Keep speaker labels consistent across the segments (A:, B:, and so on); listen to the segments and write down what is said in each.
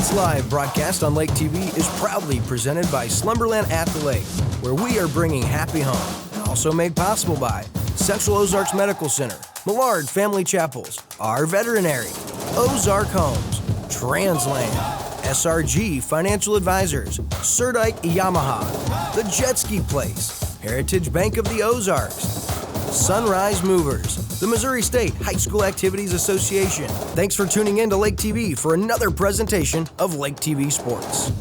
A: This live broadcast on Lake TV is proudly presented by Slumberland at the Lake, where we are bringing happy home. Also made possible by Central Ozarks Medical Center, Millard Family Chapels, Our Veterinary, Ozark Homes, Transland, SRG Financial Advisors, Surdike Yamaha, The Jet Ski Place, Heritage Bank of the Ozarks, Sunrise Movers, the Missouri State High School Activities Association. Thanks for tuning in to Lake TV for another presentation of Lake TV Sports.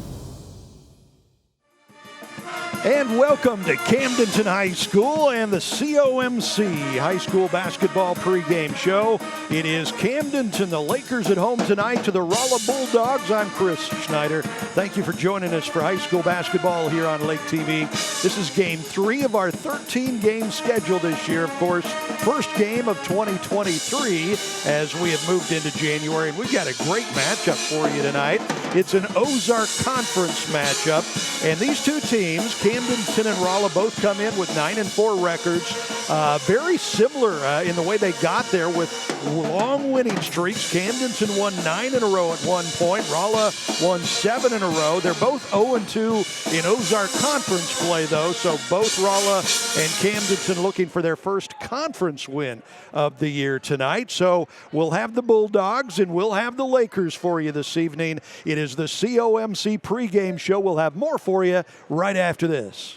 B: And welcome to Camdenton High School and the COMC High School Basketball pregame show. It is Camdenton, the Lakers at home tonight to the Rolla Bulldogs. I'm Chris Schneider. Thank you for joining us for high school basketball here on Lake TV. This is game 3 of our 13-game schedule this year, of course. First game of 2023 as we have moved into January. And we've got a great matchup for you tonight. It's an Ozark Conference matchup. And these two teams, Camdenton and Rolla, both come in with 9-4 records. Very similar in the way they got there with long winning streaks. Camdenton won 9 in a row at one point. Rolla won 7 in a row. They're both 0-2 in Ozark Conference play, though. So both Rolla and Camdenton looking for their first conference win of the year tonight. So we'll have the Bulldogs and we'll have the Lakers for you this evening. It is the COMC pregame show. We'll have more for you right after this.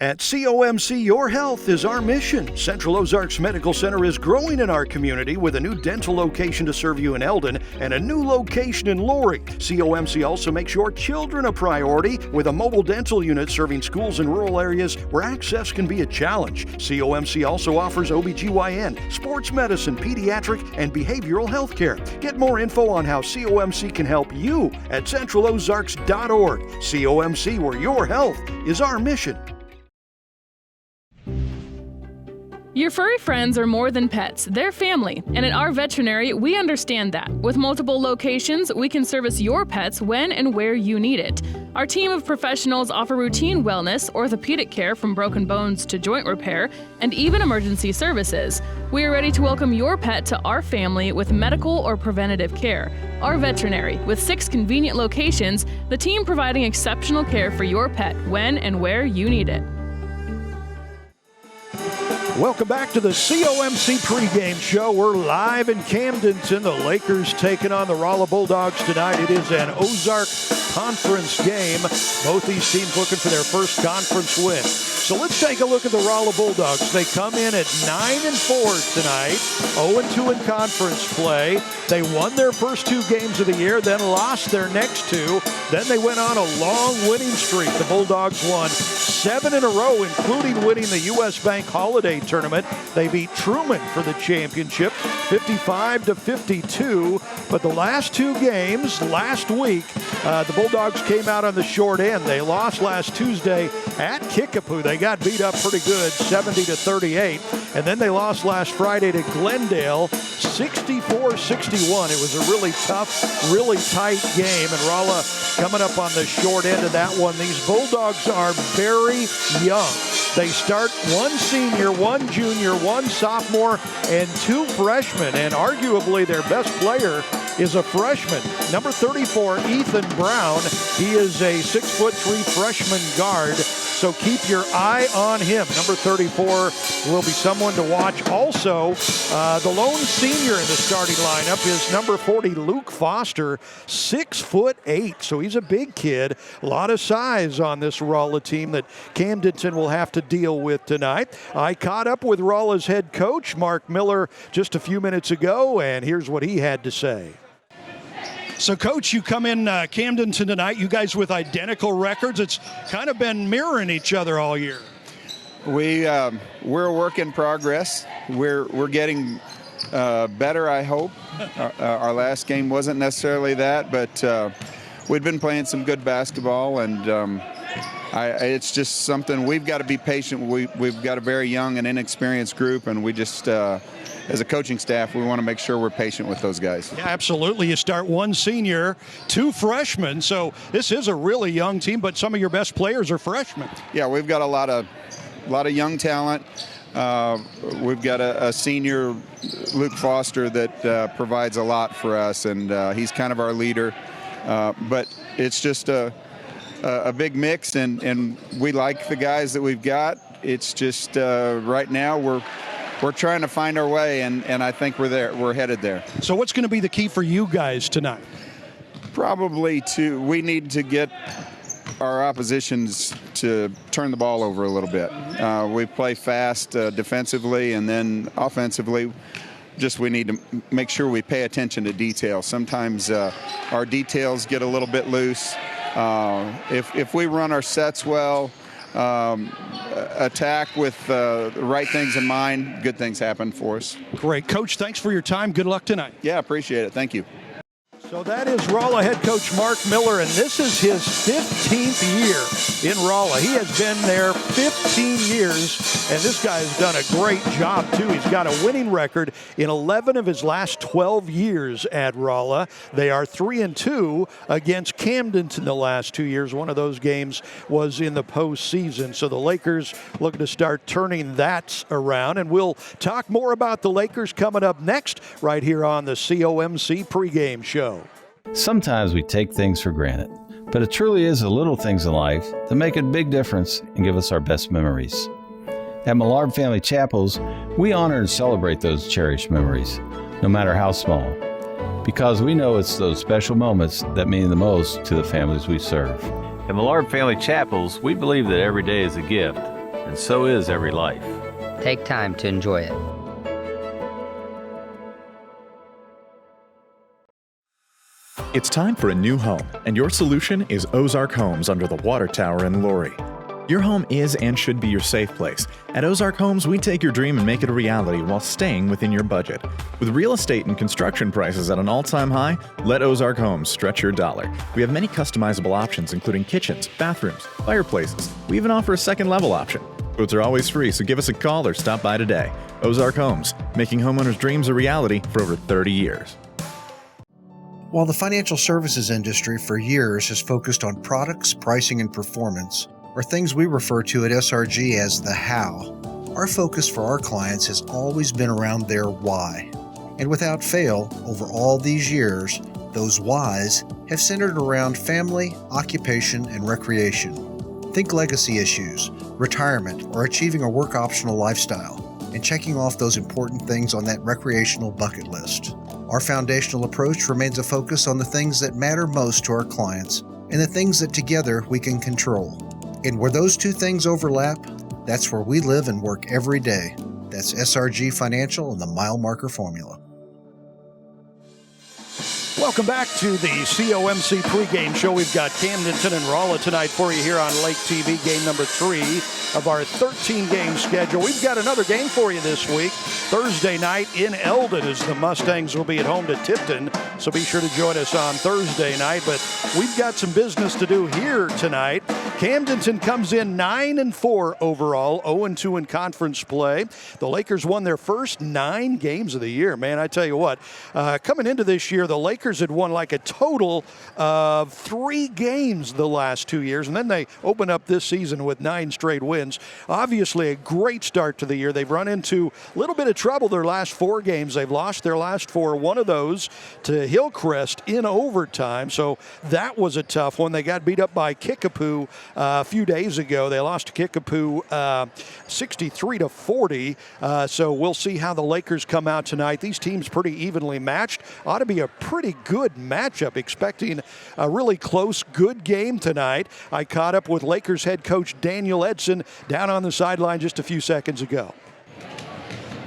B: At COMC, your health is our mission. Central Ozarks Medical Center is growing in our community with a new dental location to serve you in Eldon and a new location in Loring. COMC also makes your children a priority with a mobile dental unit serving schools in rural areas where access can be a challenge. COMC also offers OBGYN, sports medicine, pediatric, and behavioral health care. Get more info on how COMC can help you at centralozarks.org. COMC, where your health is our mission.
C: Your furry friends are more than pets, they're family, and at our veterinary, we understand that. With multiple locations, we can service your pets when and where you need it. Our team of professionals offer routine wellness, orthopedic care from broken bones to joint repair, and even emergency services. We are ready to welcome your pet to our family with medical or preventative care. Our veterinary, with 6 convenient locations, the team providing exceptional care for your pet when and where you need it.
B: Welcome back to the COMC pregame show. We're live in Camdenton. The Lakers taking on the Rolla Bulldogs tonight. It is an Ozark Conference game. Both these teams looking for their first conference win. So let's take a look at the Rolla Bulldogs. They come in at 9-4 tonight, 0-2 in conference play. They won their first 2 games of the year, then lost their next 2. Then they went on a long winning streak. The Bulldogs won 7 in a row, including winning the U.S. Bank Holiday Tournament. They beat Truman for the championship, 55-52. But the last 2 games, last week, the Bulldogs came out on the short end. They lost last Tuesday at Kickapoo. They got beat up pretty good, 70-38. And then they lost last Friday to Glendale, 64-61. It was a really tough, really tight game. And Rolla coming up on the short end of that one. These Bulldogs are very young. They start 1 senior, 1 junior, 1 sophomore, and 2 freshmen. And arguably their best player is a freshman, number 34, Ethan Brown. He is a 6'3" freshman guard, so keep your eye on him. Number 34 will be someone to watch. Also, the lone senior in the starting lineup is number 40, Luke Foster, 6'8", so he's a big kid. A lot of size on this Rolla team that Camdenton will have to deal with tonight. I caught up with Rolla's head coach, Mark Miller, just a few minutes ago, and here's what he had to say. So, Coach, you come in Camdenton tonight, you guys with identical records. It's kind of been mirroring each other all year.
D: We're a work in progress. We're getting better, I hope. Our last game wasn't necessarily that, but we've been playing some good basketball, and it's just something we've got to be patient. We've got a very young and inexperienced group, and we just as a coaching staff, we want to make sure we're patient with those guys.
B: Yeah, absolutely. You start 1 senior, 2 freshmen, so this is a really young team, but some of your best players are freshmen.
D: Yeah, we've got a lot of young talent. We've got a senior, Luke Foster, that provides a lot for us, and he's kind of our leader. But it's just a big mix, and we like the guys that we've got. It's just right now we're trying to find our way, and I think we're there. We're headed there.
B: So what's going to be the key for you guys tonight?
D: Probably we need to get our oppositions to turn the ball over a little bit. We play fast defensively, and then offensively, just we need to make sure we pay attention to detail. Sometimes our details get a little bit loose. If we run our sets well, attack with the right things in mind, good things happen for us.
B: Great. Coach, thanks for your time. Good luck tonight.
D: Yeah, appreciate it. Thank you.
B: So that is Rolla head coach Mark Miller, and this is his 15th year in Rolla. He has been there 15 years, and this guy has done a great job, too. He's got a winning record in 11 of his last 12 years at Rolla. They are 3-2 against Camdenton the last 2 years. One of those games was in the postseason. So the Lakers looking to start turning that around, and we'll talk more about the Lakers coming up next right here on the COMC pregame show.
E: Sometimes we take things for granted, but it truly is the little things in life that make a big difference and give us our best memories. At Millard Family Chapels, we honor and celebrate those cherished memories, no matter how small, because we know it's those special moments that mean the most to the families we serve. At Millard Family Chapels, we believe that every day is a gift, and so is every life.
F: Take time to enjoy it.
G: It's time for a new home, and your solution is Ozarks Homes under the Water Tower in Laurie. Your home is and should be your safe place. At Ozarks Homes, we take your dream and make it a reality while staying within your budget. With real estate and construction prices at an all-time high, let Ozarks Homes stretch your dollar. We have many customizable options, including kitchens, bathrooms, fireplaces. We even offer a second-level option. Quotes are always free, so give us a call or stop by today. Ozarks Homes, making homeowners' dreams a reality for over 30 years.
H: While the financial services industry for years has focused on products, pricing, and performance, or things we refer to at SRG as the how, our focus for our clients has always been around their why. And without fail, over all these years, those whys have centered around family, occupation, and recreation. Think legacy issues, retirement, or achieving a work-optional lifestyle, and checking off those important things on that recreational bucket list. Our foundational approach remains a focus on the things that matter most to our clients and the things that together we can control. And where those two things overlap, that's where we live and work every day. That's SRG Financial and the Mile Marker Formula.
B: Welcome back to the COMC pregame show. We've got Camdenton and Rolla tonight for you here on Lake TV, game number 3 of our 13-game schedule. We've got another game for you this week, Thursday night in Eldon, as the Mustangs will be at home to Tipton. So be sure to join us on Thursday night. But we've got some business to do here tonight. Camdenton comes in 9-4 overall, 0-2 in conference play. The Lakers won their first 9 games of the year. Man, I tell you what, coming into this year, the Lakers had won like a total of 3 games the last 2 years, and then they opened up this season with 9 straight wins. Obviously, a great start to the year. They've run into a little bit of trouble their last 4 games. They've lost their last 4, one of those to Hillcrest in overtime, so that was a tough one. They got beat up by Kickapoo a few days ago. They lost to Kickapoo 63-40, so we'll see how the Lakers come out tonight. These teams pretty evenly matched. Ought to be a pretty good matchup, expecting a really close, good game tonight. I caught up with Lakers head coach Daniel Edson down on the sideline just a few seconds ago.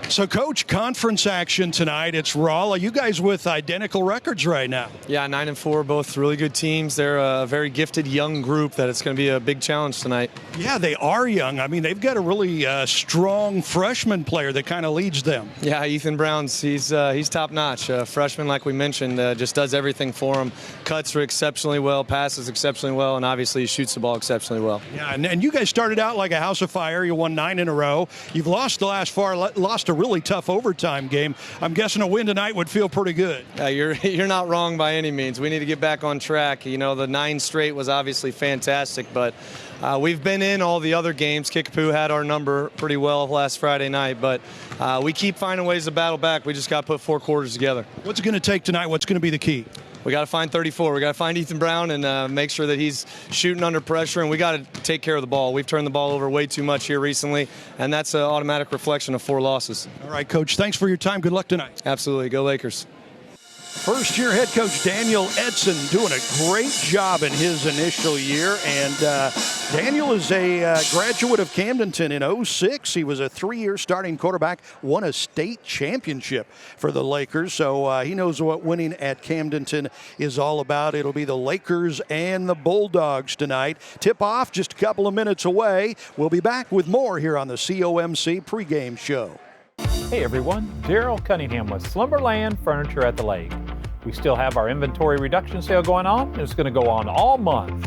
B: So, Coach, conference action tonight. It's Rolla. You guys with identical records right now.
I: Yeah, 9-4, both really good teams. They're a very gifted young group that it's going to be a big challenge tonight.
B: Yeah, they are young. I mean, they've got a really strong freshman player that kind of leads them.
I: Yeah, Ethan Brown's, he's top-notch. Freshman, like we mentioned, just does everything for him. Cuts exceptionally well, passes exceptionally well, and obviously shoots the ball exceptionally well. Yeah,
B: and you guys started out like a house of fire. You won 9 in a row. You've lost the last 4, lost a really tough overtime game. I'm guessing a win tonight would feel pretty good.
I: You're not wrong by any means. We need to get back on track. You know, the 9 straight was obviously fantastic, but we've been in all the other games. Kickapoo had our number pretty well last Friday night, but we keep finding ways to battle back. We just got to put 4 quarters together.
B: What's it going to take tonight? What's going to be the key?
I: we got to find 34. We got to find Ethan Brown and make sure that he's shooting under pressure, and we got to take care of the ball. We've turned the ball over way too much here recently, and that's an automatic reflection of 4 losses.
B: All right, Coach, thanks for your time. Good luck tonight.
I: Absolutely. Go Lakers.
B: First-year head coach Daniel Edson doing a great job in his initial year. And Daniel is a graduate of Camdenton in 06. He was a 3-year starting quarterback, won a state championship for the Lakers. So he knows what winning at Camdenton is all about. It'll be the Lakers and the Bulldogs tonight. Tip-off just a couple of minutes away. We'll be back with more here on the COMC pregame show.
J: Hey everyone, Daryl Cunningham with Slumberland Furniture at the Lake. We still have our inventory reduction sale going on, and it's going to go on all month.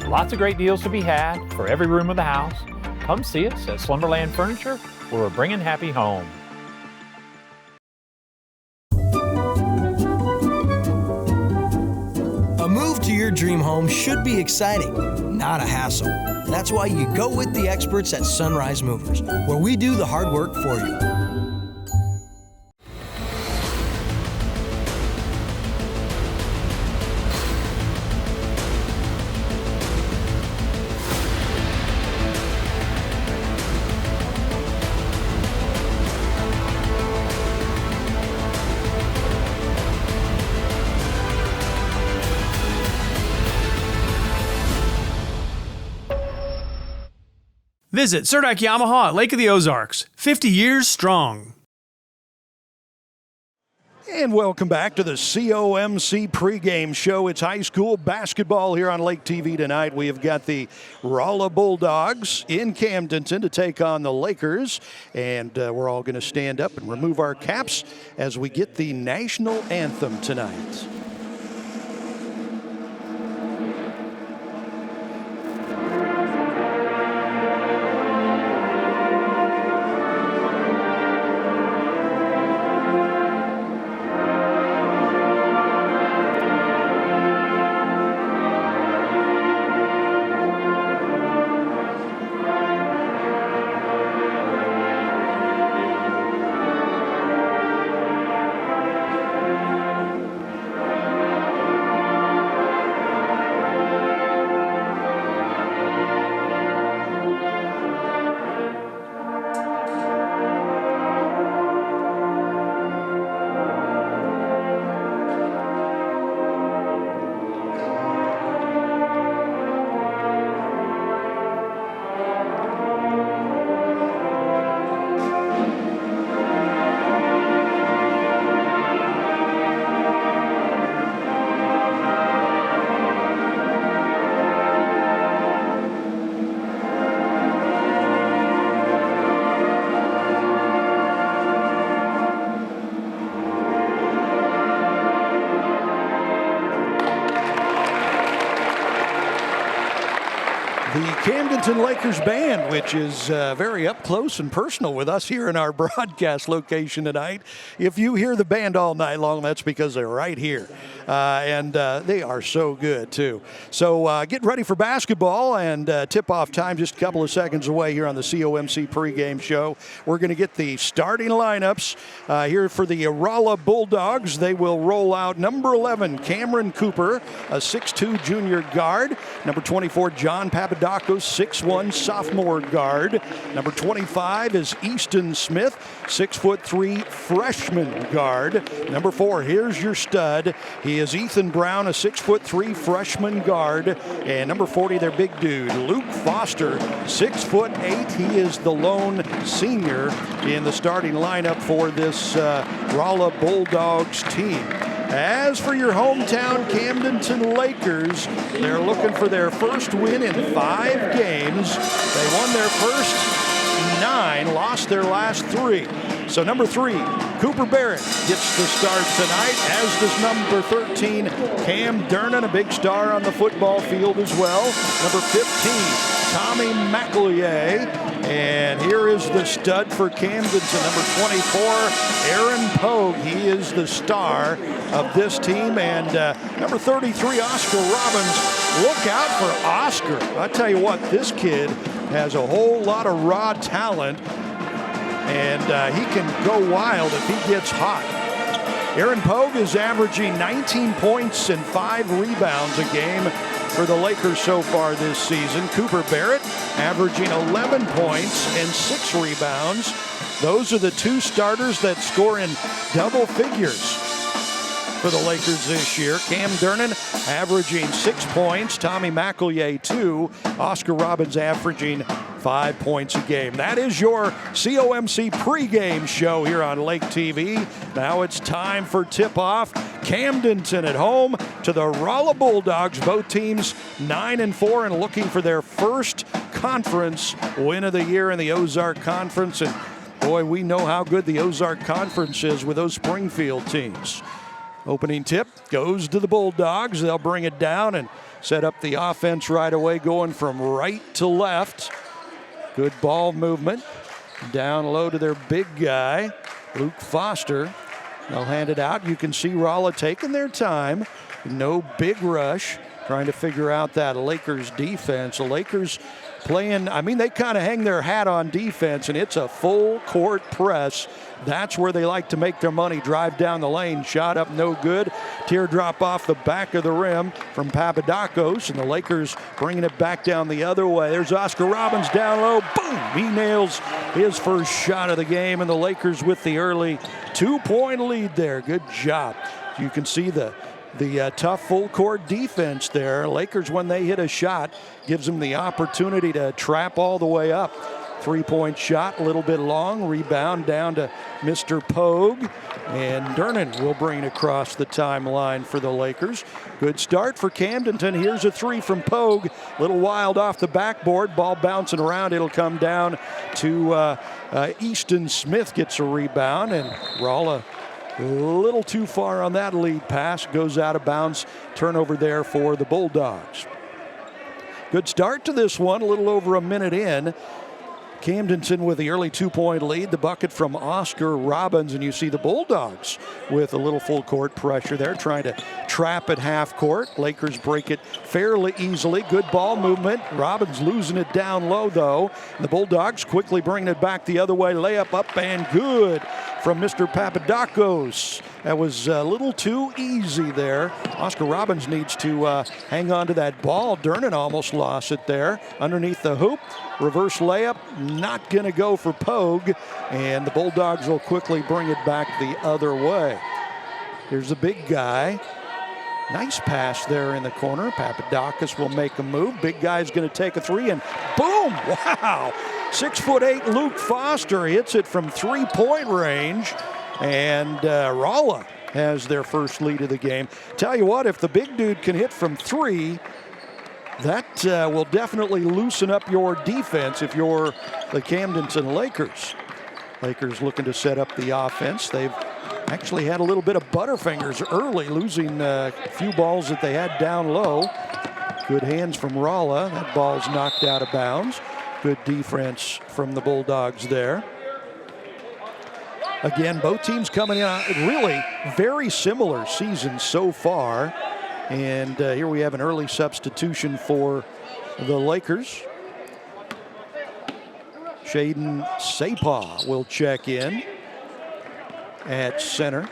J: Lots of great deals to be had for every room of the house. Come see us at Slumberland Furniture, where we're bringing happy home.
A: A move to your dream home should be exciting, not a hassle. That's why you go with the experts at Sunrise Movers, where we do the hard work for you.
K: Visit Surdak Yamaha at Lake of the Ozarks, 50 years strong.
B: And welcome back to the COMC pregame show. It's high school basketball here on Lake TV tonight. We have got the Rolla Bulldogs in Camdenton to take on the Lakers. And we're all going to stand up and remove our caps as we get the national anthem tonight. The Camdenton Lakers band, which is very up close and personal with us here in our broadcast location tonight. If you hear the band all night long, that's because they're right here. And they are so good, too. So get ready for basketball, and tip-off time just a couple of seconds away here on the COMC pregame show. We're going to get the starting lineups here for the Rolla Bulldogs. They will roll out number 11, Cameron Cooper, a 6'2 junior guard. Number 24, John Papadakis, 6'1 sophomore guard. Number 25 is Easton Smith, 6'3 freshman guard. Number 4, here's your stud. He is Ethan Brown, a 6'3 freshman guard. And number 40, their big dude, Luke Foster, 6'8. He is the lone senior in the starting lineup for this Rolla Bulldogs team. As for your hometown Camdenton Lakers, they're looking for their first win in 5 games. They won their first 9, lost their last 3. So number 3, Cooper Barrett gets the start tonight, as does number 13, Cam Dernan, a big star on the football field as well. Number 15, Tommy McEllier. And here is the stud for Camdenton, number 24, Aaron Pogue. He is the star of this team. And number 33, Oscar Robbins. Look out for Oscar. I tell you what, this kid has a whole lot of raw talent, and he can go wild if he gets hot. Aaron Pogue is averaging 19 points and 5 rebounds a game for the Lakers so far this season. Cooper Barrett averaging 11 points and 6 rebounds. Those are the two starters that score in double figures for the Lakers this year. Cam Durnan averaging 6 points. Tommy McEllier 2. Oscar Robbins averaging 5 points a game. That is your COMC pregame show here on Lake TV. Now it's time for tip-off. Camdenton at home to the Rolla Bulldogs. Both teams 9-4 and looking for their first conference win of the year in the Ozark Conference. And boy, we know how good the Ozark Conference is with those Springfield teams. Opening tip goes to the Bulldogs. They'll bring it down and set up the offense right away, going from right to left. Good ball movement. Down low to their big guy, Luke Foster. They'll hand it out. You can see Rolla taking their time. No big rush. Trying to figure out that Lakers defense. The Lakers playing, I mean, they kind of hang their hat on defense, and it's a full court press. That's where they like to make their money. Drive down the lane, shot up, no good. Teardrop off the back of the rim from Papadakos, and the Lakers bringing it back down the other way. There's Oscar Robbins down low. Boom! He nails his first shot of the game, and the Lakers with the early 2-point lead there. Good job. You can see the tough full court defense there. Lakers, when they hit a shot, gives them the opportunity to trap all the way up. 3-point shot, a little bit long. Rebound down to Mr. Pogue. And Durnan will bring it across the timeline for the Lakers. Good start for Camdenton. Here's a 3 from Pogue. A little wild off the backboard. Ball bouncing around. It'll come down to Easton Smith gets a rebound. And Rolla a little too far on that lead pass. Goes out of bounds. Turnover there for the Bulldogs. Good start to this one. A little over a minute in. Camdenton with the early 2-point lead. The bucket from Oscar Robbins. And you see the Bulldogs with a little full court pressure there, trying to trap at half court. Lakers break it fairly easily. Good ball movement. Robbins losing it down low, though. And the Bulldogs quickly bringing it back the other way. Layup up and good from Mr. Papadakos. That was a little too easy there. Oscar Robbins needs to hang on to that ball. Durnan almost lost it there underneath the hoop. Reverse layup, not going to go for Pogue. And the Bulldogs will quickly bring it back the other way. Here's the big guy. Nice pass there in the corner. Papadakis will make a move. Big guy's going to take a 3, and boom! Wow! 6'8" Luke Foster hits it from 3-point range, and Rolla has their first lead of the game. Tell you what, if the big dude can hit from 3, that will definitely loosen up your defense if you're the Camdenton Lakers. Lakers looking to set up the offense. They've actually had a little bit of butterfingers early, losing a few balls that they had down low. Good hands from Rolla. That ball's knocked out of bounds. Good defense from the Bulldogs there. Again, both teams coming in really very similar seasons so far. And here we have an early substitution for the Lakers. Shaden Sapah will check in at center.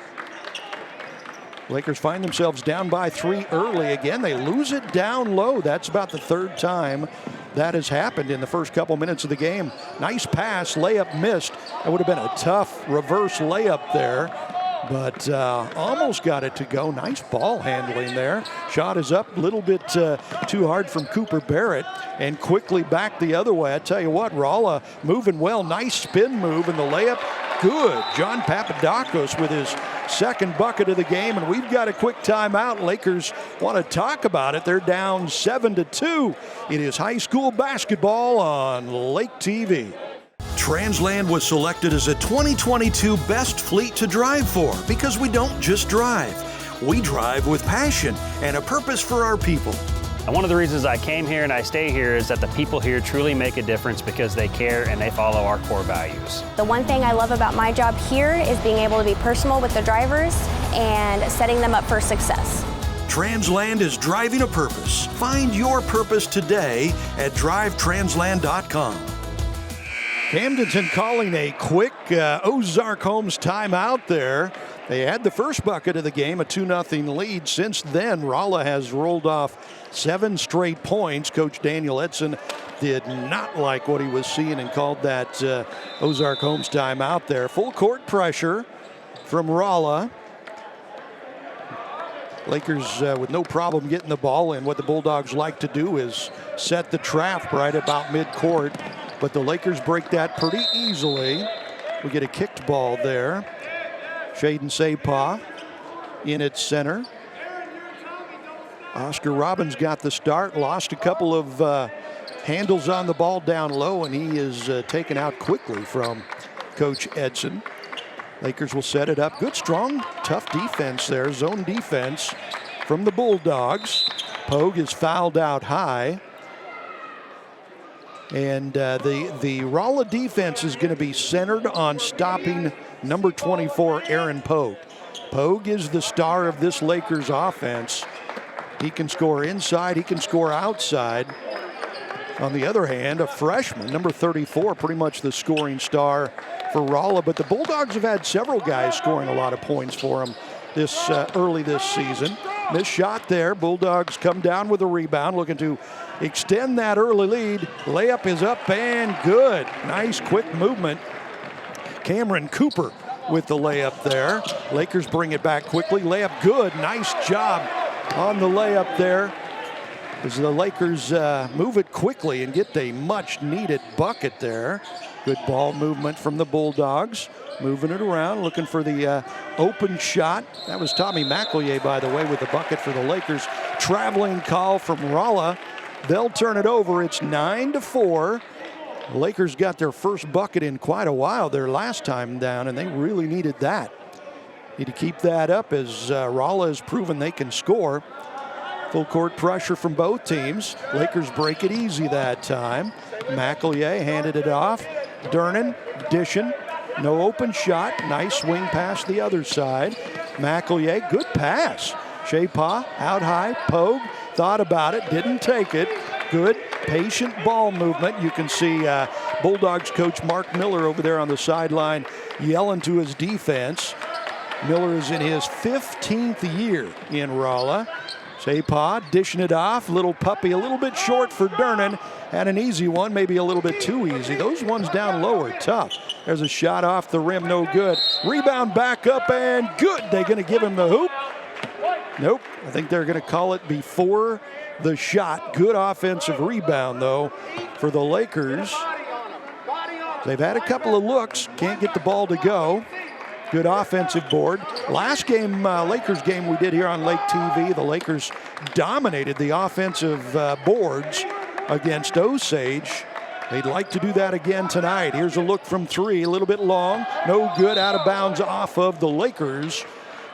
B: Lakers find themselves down by 3 early again. They lose it down low. That's about the 3rd time that has happened in the first couple minutes of the game. Nice pass, layup missed. That would have been a tough reverse layup there, but almost got it to go. Nice ball handling there. Shot is up a little bit too hard from Cooper Barrett, and quickly back the other way. I tell you what, Rolla moving well. Nice spin move, and the layup good. John Papadakos with his second bucket of the game, and we've got a quick timeout. Lakers want to talk about it. They're down 7-2. It is high school basketball on Lake TV.
L: Transland was selected as a 2022 best fleet to drive for because we don't just drive. We drive with passion and a purpose for our people.
M: And one of the reasons I came here and I stay here is that the people here truly make a difference because they care and they follow our core values.
N: The one thing I love about my job here is being able to be personal with the drivers and setting them up for success.
L: Transland is driving a purpose. Find your purpose today at drivetransland.com.
B: Camdenton calling a quick Ozark Homes timeout there. They had the first bucket of the game, a 2-0 lead. Since then, Rolla has rolled off 7 straight points. Coach Daniel Edson did not like what he was seeing and called that Ozark Homes timeout there. Full court pressure from Rolla. Lakers with no problem getting the ball in. What the Bulldogs like to do is set the trap right about midcourt, but the Lakers break that pretty easily. We get a kicked ball there. Shaden Sapah in at center. Oscar Robbins got the start, lost a couple of handles on the ball down low, and he is taken out quickly from Coach Edson. Lakers will set it up. Good, strong, tough defense there. Zone defense from the Bulldogs. Pogue is fouled out high. And the Rolla defense is going to be centered on stopping number 24, Aaron Pogue. Pogue is the star of this Lakers offense. He can score inside, he can score outside. On the other hand, a freshman, number 34, pretty much the scoring star for Rolla, but the Bulldogs have had several guys scoring a lot of points for them this early this season. Missed shot there. Bulldogs come down with a rebound, looking to extend that early lead. Layup is up and good. Nice quick movement. Cameron Cooper with the layup there. Lakers bring it back quickly. Layup good. Nice job on the layup there, as the Lakers move it quickly and get a much needed bucket there. Good ball movement from the Bulldogs. Moving it around, looking for the open shot. That was Tommy McEllier, by the way, with the bucket for the Lakers. Traveling call from Rolla. They'll turn it over. It's 9-4. The Lakers got their first bucket in quite a while their last time down, and they really needed that. Need to keep that up as Rolla has proven they can score. Full court pressure from both teams. Lakers break it easy that time. McEllier handed it off. Durnan dishing. No open shot. Nice swing past the other side. McEllier, good pass. Sapah out high. Pogue thought about it, didn't take it. Good patient ball movement. You can see Bulldogs coach Mark Miller over there on the sideline yelling to his defense. Miller is in his 15th year in Rolla. Sapah dishing it off. Little puppy a little bit short for Durnan. Had an easy one, maybe a little bit too easy. Those ones down low are tough. There's a shot off the rim, no good. Rebound back up and good. They're going to give him the hoop. Nope, I think they're going to call it before the shot. Good offensive rebound, though, for the Lakers. They've had a couple of looks, can't get the ball to go. Good offensive board. Last game, Lakers game we did here on Lake TV, the Lakers dominated the offensive boards against Osage. They'd like to do that again tonight. Here's a look from three, a little bit long. No good, out of bounds off of the Lakers.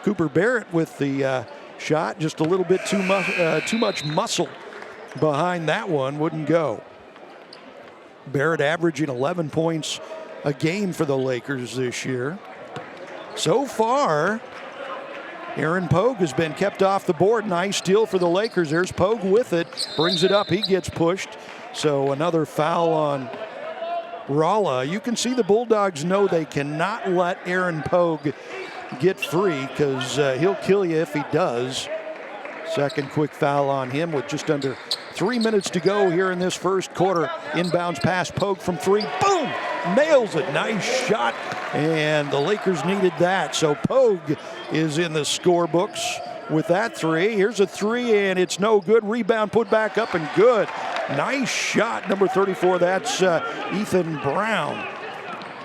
B: Cooper Barrett with the shot, just a little bit too much muscle behind that one, wouldn't go. Barrett averaging 11 points a game for the Lakers this year. So far, Aaron Pogue has been kept off the board. Nice steal for the Lakers. There's Pogue with it. Brings it up. He gets pushed. So another foul on Rolla. You can see the Bulldogs know they cannot let Aaron Pogue get free because he'll kill you if he does. Second quick foul on him with just under 3 minutes to go here in this first quarter. Inbounds pass, Pogue from three. Boom! Nails it. Nice shot. And the Lakers needed that. So Pogue is in the scorebooks with that three. Here's a three, and it's no good. Rebound put back up and good. Nice shot, number 34. That's Ethan Brown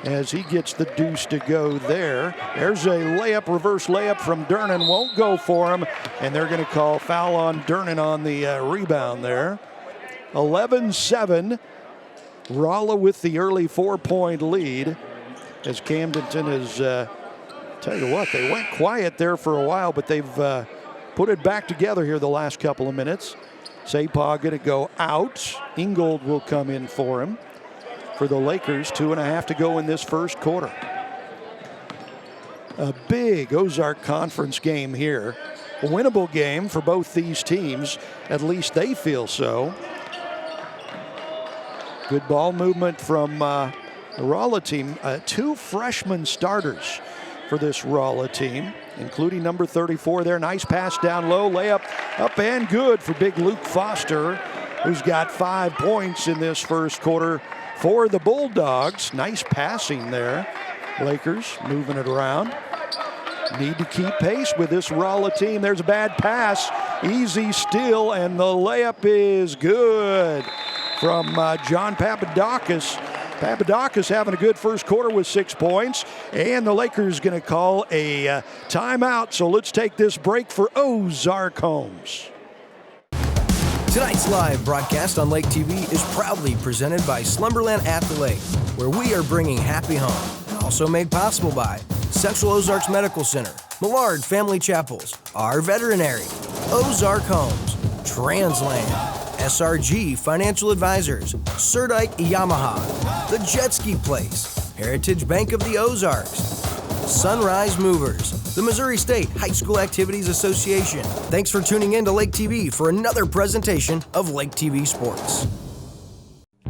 B: as he gets the deuce to go there. There's a layup, reverse layup from Durnan. Won't go for him, and they're going to call foul on Durnan on the rebound there. 11-7. Rolla with the early 4-point lead as Camdenton is, tell you what, they went quiet there for a while, but they've put it back together here the last couple of minutes. Sapah going to go out. Ingold will come in for him. For the Lakers, 2.5 to go in this first quarter. A big Ozark Conference game here. A winnable game for both these teams. At least they feel so. Good ball movement from the Rolla team. 2 freshman starters for this Rolla team, including number 34 there. Nice pass down low, layup up and good for big Luke Foster, who's got 5 points in this first quarter for the Bulldogs. Nice passing there. Lakers moving it around. Need to keep pace with this Rolla team. There's a bad pass. Easy steal, and the layup is good from John Papadakis. Papadakis having a good first quarter with 6 points, and the Lakers going to call a timeout. So let's take this break for Ozark Homes.
A: Tonight's live broadcast on Lake TV is proudly presented by Slumberland at the Lake, where we are bringing happy home. Also made possible by Central Ozarks Medical Center, Millard Family Chapels, our veterinary, Ozark Homes, Transland, SRG Financial Advisors, Surdike Yamaha, The Jet Ski Place, Heritage Bank of the Ozarks, Sunrise Movers, the Missouri State High School Activities Association. Thanks for tuning in to Lake TV for another presentation of Lake TV Sports.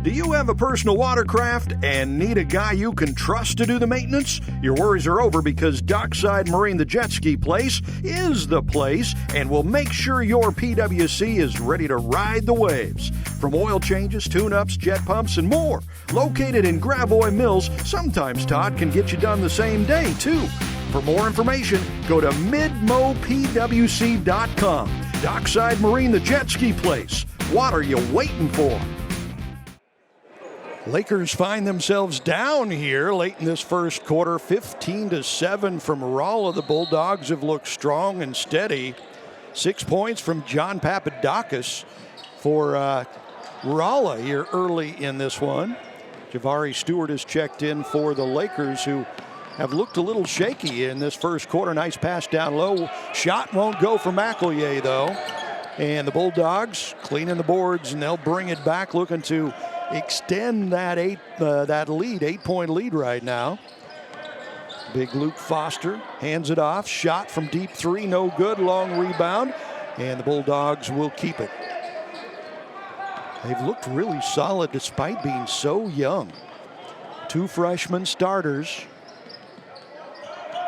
B: Do you have a personal watercraft and need a guy you can trust to do the maintenance? Your worries are over because Dockside Marine, the jet ski place, is the place and will make sure your PWC is ready to ride the waves. From oil changes, tune-ups, jet pumps, and more. Located in Gravois Mills, sometimes Todd can get you done the same day, too. For more information, go to midmopwc.com. Dockside Marine, the jet ski place. What are you waiting for? Lakers find themselves down here late in this first quarter, 15-7 from Rolla. The Bulldogs have looked strong and steady. 6 points from John Papadakis for Rolla here early in this one. Javari Stewart has checked in for the Lakers, who have looked a little shaky in this first quarter. Nice pass down low. Shot won't go for McElhier, though. And the Bulldogs cleaning the boards, and they'll bring it back, looking to extend that 8-point lead right now. Big Luke Foster hands it off. Shot from deep 3, no good. Long rebound, and the Bulldogs will keep it. They've looked really solid despite being so young. 2 freshman starters.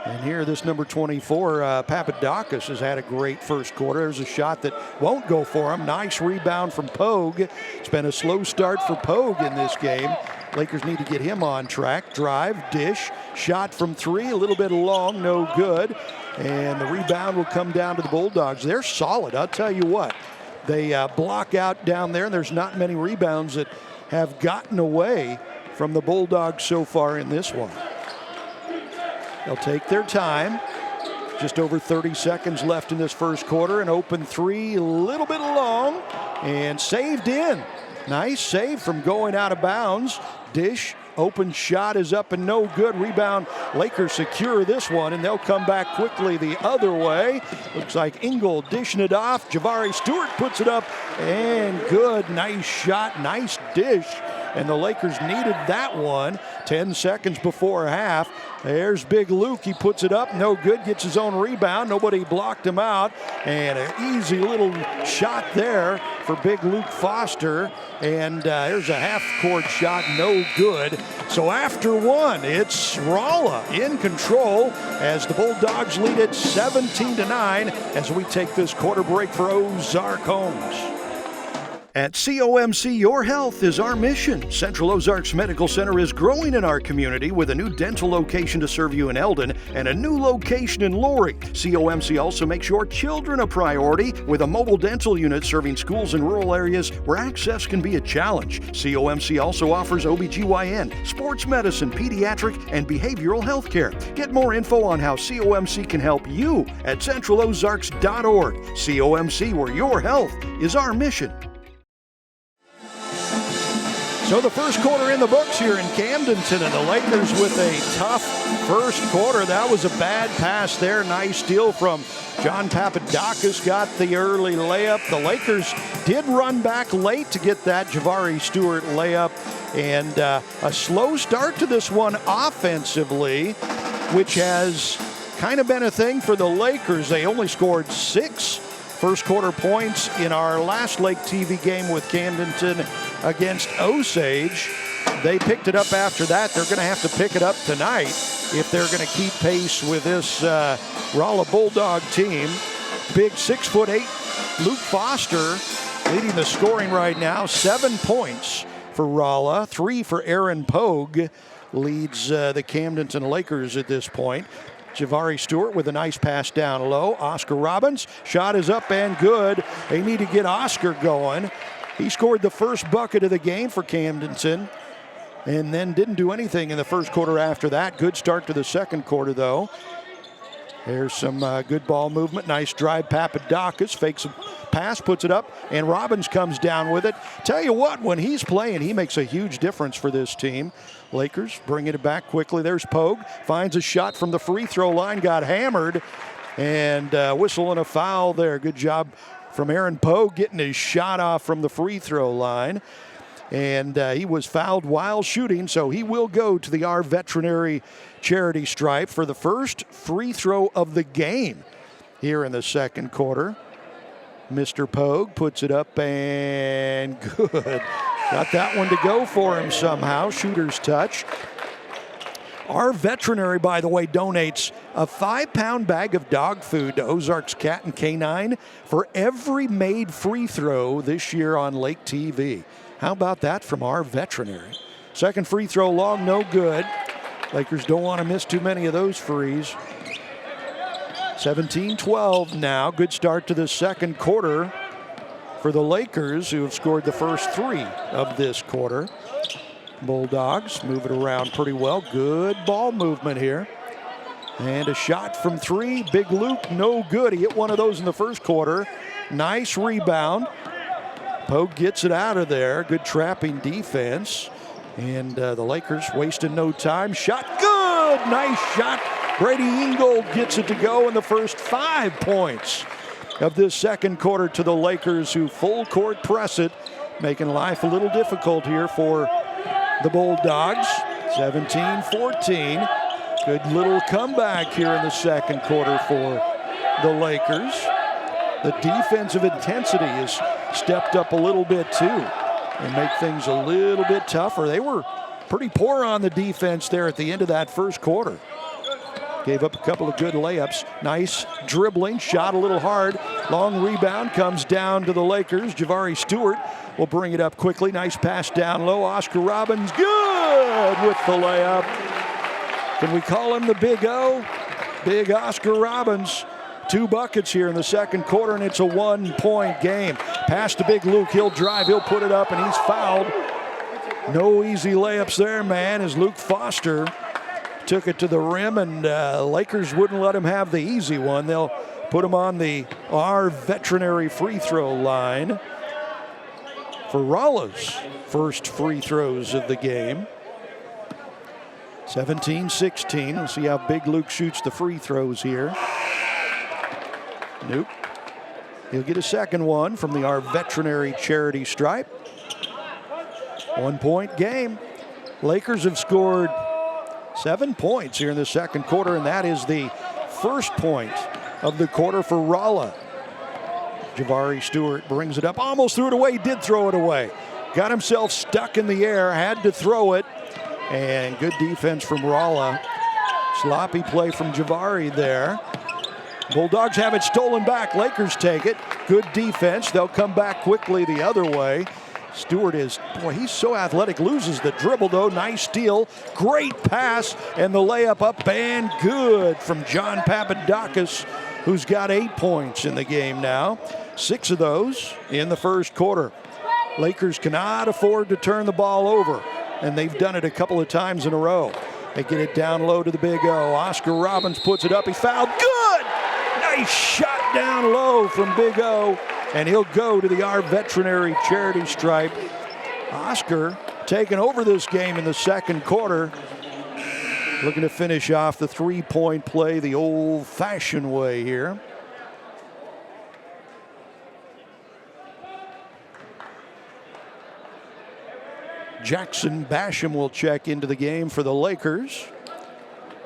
B: And here, this number 24, Papadakis, has had a great first quarter. There's a shot that won't go for him. Nice rebound from Pogue. It's been a slow start for Pogue in this game. Lakers need to get him on track. Drive, dish, shot from 3, a little bit long, no good. And the rebound will come down to the Bulldogs. They're solid, I'll tell you what. They block out down there, and there's not many rebounds that have gotten away from the Bulldogs so far in this one. They'll take their time. Just over 30 seconds left in this first quarter. An open 3, a little bit long, and saved in. Nice save from going out of bounds. Dish, open shot is up and no good. Rebound, Lakers secure this one, and they'll come back quickly the other way. Looks like Ingold dishing it off. Javari Stewart puts it up, and good. Nice shot, nice dish. And the Lakers needed that one. 10 seconds before half. There's Big Luke. He puts it up. No good. Gets his own rebound. Nobody blocked him out. And an easy little shot there for Big Luke Foster. And there's a half-court shot. No good. So after one, it's Rolla in control as the Bulldogs lead it 17-9 as we take this quarter break for Ozark Homes. At COMC, your health is our mission. Central Ozarks Medical Center is growing in our community with a new dental location to serve you in Eldon and a new location in Laurie. COMC also makes your children a priority with a mobile dental unit serving schools in rural areas where access can be a challenge. COMC also offers OBGYN, sports medicine, pediatric, and behavioral health care. Get more info on how COMC can help you at centralozarks.org. COMC, where your health is our mission. So the first quarter in the books here in Camdenton, and the Lakers with a tough first quarter. That was a bad pass there. Nice steal from John Papadakis, got the early layup. The Lakers did run back late to get that Javari Stewart layup, and a slow start to this one offensively, which has kind of been a thing for the Lakers. They only scored 6 first quarter points in our last Lake TV game with Camdenton against Osage. They picked it up after that. They're going to have to pick it up tonight if they're going to keep pace with this Rolla Bulldog team. Big 6'8" Luke Foster leading the scoring right now. 7 points for Rolla, 3 for Aaron Pogue, leads the Camdenton Lakers at this point. Javari Stewart with a nice pass down low. Oscar Robbins, shot is up and good. They need to get Oscar going. He scored the first bucket of the game for Camdenton and then didn't do anything in the first quarter after that. Good start to the second quarter, though. There's some good ball movement. Nice drive. Papadakis fakes a pass, puts it up, and Robbins comes down with it. Tell you what, when he's playing, he makes a huge difference for this team. Lakers bringing it back quickly. There's Pogue. Finds a shot from the free throw line. Got hammered. And whistle and a foul there. Good job from Aaron Pogue getting his shot off from the free throw line. And he was fouled while shooting, so he will go to the Our Veterinary charity stripe for the first free throw of the game here in the second quarter. Mr. Pogue puts it up and good. Got that one to go for him somehow. Shooter's touch. Our Veterinary, by the way, donates a 5-pound bag of dog food to Ozarks Cat and Canine for every made free throw this year on Lake TV. How about that from Our Veterinary? Second free throw long, no good. Lakers don't want to miss too many of those frees. 17-12 now. Good start to the second quarter for the Lakers, who have scored the first 3 of this quarter. Bulldogs move it around pretty well. Good ball movement here. And a shot from 3. Big Luke, no good. He hit one of those in the first quarter. Nice rebound. Pogue gets it out of there. Good trapping defense. And the Lakers wasting no time. Shot good. Nice shot. Brady Ingold gets it to go in the first 5 points of this second quarter to the Lakers, who full court press it, making life a little difficult here for the Bulldogs. 17-14. Good little comeback here in the second quarter for the Lakers. The defensive intensity has stepped up a little bit too and make things a little bit tougher. They were pretty poor on the defense there at the end of that first quarter. Gave up a couple of good layups. Nice dribbling, shot a little hard. Long rebound comes down to the Lakers. Javari Stewart will bring it up quickly. Nice pass down low. Oscar Robbins, good with the layup. Can we call him the Big O? Big Oscar Robbins. 2 buckets here in the second quarter, and it's a 1-point game. Pass to Big Luke. He'll drive. He'll put it up, and he's fouled. No easy layups there, man, as Luke Foster took it to the rim, and Lakers wouldn't let him have the easy one. They'll put him on the Our Veterinary free throw line for Rolla's first free throws of the game. 17-16. We'll see how Big Luke shoots the free throws here. Nope. He'll get a second one from the Our Veterinary charity stripe. 1-point game. Lakers have scored 7 points here in the second quarter, and that is the first point of the quarter for Rolla. Javari Stewart brings it up, almost threw it away. He did throw it away. Got himself stuck in the air, had to throw it, and good defense from Rolla. Sloppy play from Javari there. Bulldogs have it stolen back. Lakers take it. Good defense. They'll come back quickly the other way. Stewart is, boy, he's so athletic. Loses the dribble, though. Nice steal. Great pass. And the layup up and good from John Papadakis, who's got 8 points in the game now. 6 of those in the first quarter. Lakers cannot afford to turn the ball over, and they've done it a couple of times in a row. They get it down low to the Big O. Oscar Robbins puts it up. He fouled. Good! Nice shot down low from Big O, and he'll go to the Our Veterinary charity stripe. Oscar taking over this game in the second quarter. Looking to finish off the three-point play the old-fashioned way here. Jackson Basham will check into the game for the Lakers.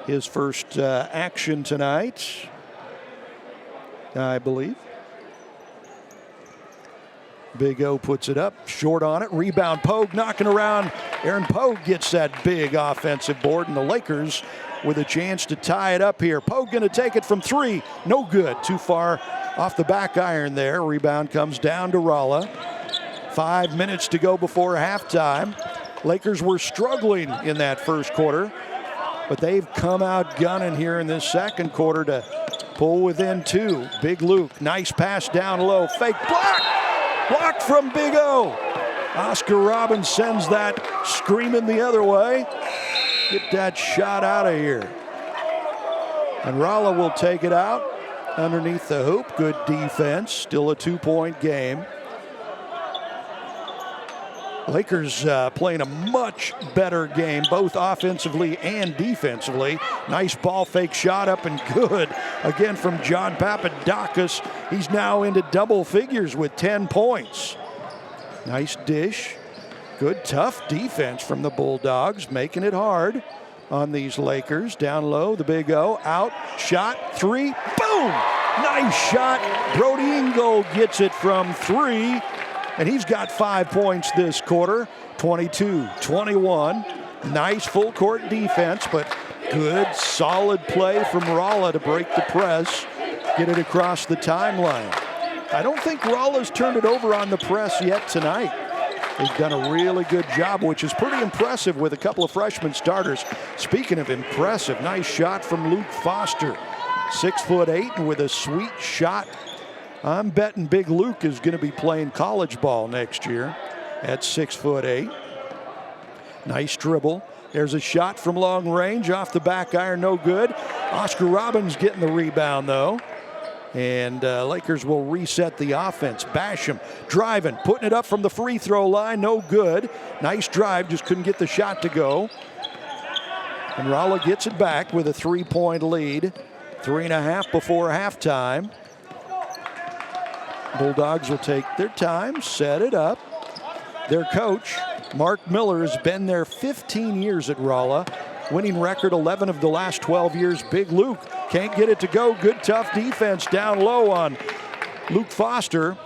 B: His first action tonight, I believe. Big O puts it up, short on it, rebound, Pogue knocking around. Aaron Pogue gets that big offensive board, and the Lakers with a chance to tie it up here. Pogue going to take it from three, no good, too far off the back iron there. Rebound comes down to Rolla. 5 minutes to go before halftime. Lakers were struggling in that first quarter, but they've come out gunning here in this second quarter to pull within two. Big Luke, nice pass down low, fake block! Blocked from Big O. Oscar Robbins sends that screaming the other way. Get that shot out of here. And Rolla will take it out underneath the hoop. Good defense, still a 2-point game. Lakers playing a much better game, both offensively and defensively. Nice ball fake shot up and good. Again from John Papadakis. He's now into double figures with 10 points. Nice dish. Good tough defense from the Bulldogs, making it hard on these Lakers. Down low, the Big O, out, shot, three, boom! Nice shot. Brody Ingold gets it from three. And he's got 5 points this quarter, 22-21. Nice full court defense, but good solid play from Rolla to break the press, get it across the timeline. I don't think Rolla's turned it over on the press yet tonight. He's done a really good job, which is pretty impressive with a couple of freshman starters. Speaking of impressive, nice shot from Luke Foster. 6'8" and with a sweet shot. I'm betting Big Luke is going to be playing college ball next year at 6'8". Nice dribble. There's a shot from long range off the back iron, no good. Oscar Robbins getting the rebound though. And Lakers will reset the offense. Basham driving, putting it up from the free throw line, no good. Nice drive, just couldn't get the shot to go. And Rolla gets it back with a 3-point lead. 3.5 before halftime. Bulldogs will take their time, set it up. Their coach, Mark Miller, has been there 15 years at Rolla. Winning record 11 of the last 12 years. Big Luke can't get it to go. Good tough defense down low on Luke Foster.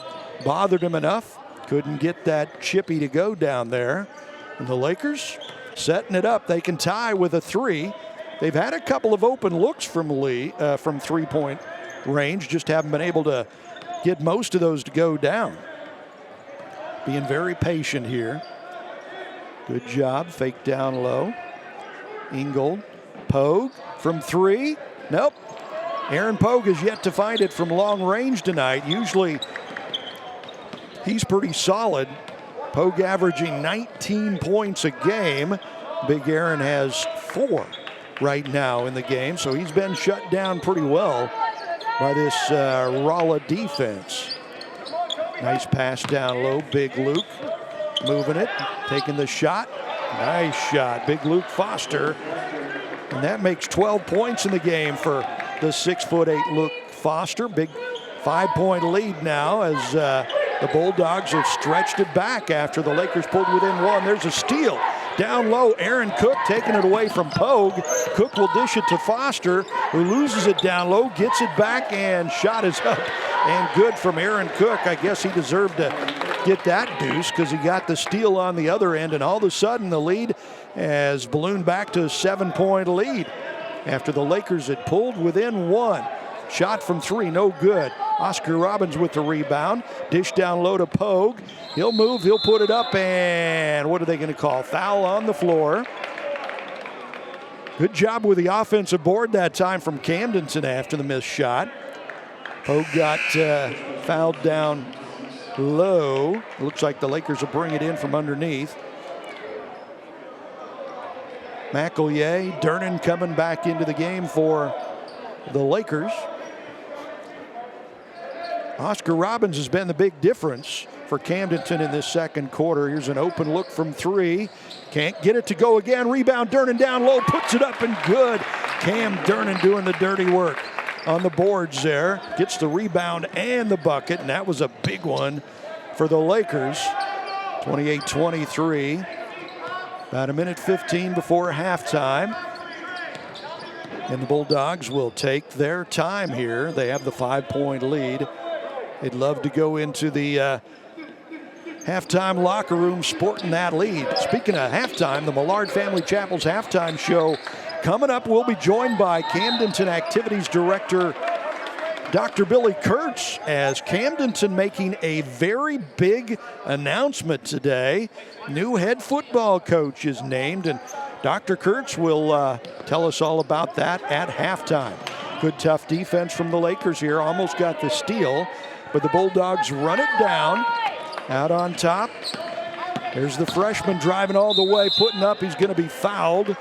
B: Bothered him enough. Couldn't get that chippy to go down there. And the Lakers setting it up. They can tie with a three. They've had a couple of open looks from from 3-point range. Just haven't been able to get most of those to go down. Being very patient here. Good job, fake down low. Ingold, Pogue from three. Nope. Aaron Pogue has yet to find it from long range tonight. Usually he's pretty solid. Pogue averaging 19 points a game. Big Aaron has 4 right now in the game, so he's been shut down pretty well by this Rolla defense. Nice pass down low. Big Luke moving it, taking the shot. Nice shot. Big Luke Foster. And that makes 12 points in the game for the 6'8" Luke Foster. Big 5-point lead now as the Bulldogs have stretched it back after the Lakers pulled within one. There's a steal. Down low, Aaron Cook taking it away from Pogue. Cook will dish it to Foster, who loses it down low, gets it back, and shot is up. And good from Aaron Cook. I guess he deserved to get that deuce because he got the steal on the other end, and all of a sudden the lead has ballooned back to a 7-point lead after the Lakers had pulled within one. Shot from three, no good. Oscar Robbins with the rebound. Dish down low to Pogue. He'll move, he'll put it up, and what are they going to call? Foul on the floor. Good job with the offensive board that time from Camdenton after the missed shot. Pogue got fouled down low. Looks like the Lakers will bring it in from underneath. McEllier, Durnan coming back into the game for the Lakers. Oscar Robbins has been the big difference. for Camdenton in this second quarter. Here's an open look from three. Can't get it to go again. Rebound, Durnan down low, puts it up and good. Cam Durnan doing the dirty work on the boards there. Gets the rebound and the bucket, and that was a big one for the Lakers. 28-23. About a minute 15 before halftime. And the Bulldogs will take their time here. They have the 5-point lead. They'd love to go into the halftime locker room sporting that lead. Speaking of halftime, the Millard Family Chapel's halftime show coming up. We'll be joined by Camdenton Activities Director Dr. Billy Kurtz, as Camdenton making a very big announcement today. New head football coach is named, and Dr. Kurtz will tell us all about that at halftime. Good tough defense from the Lakers here. Almost got the steal, but the Bulldogs run it down. Out on top. There's the freshman driving all the way, putting up. He's going to be fouled.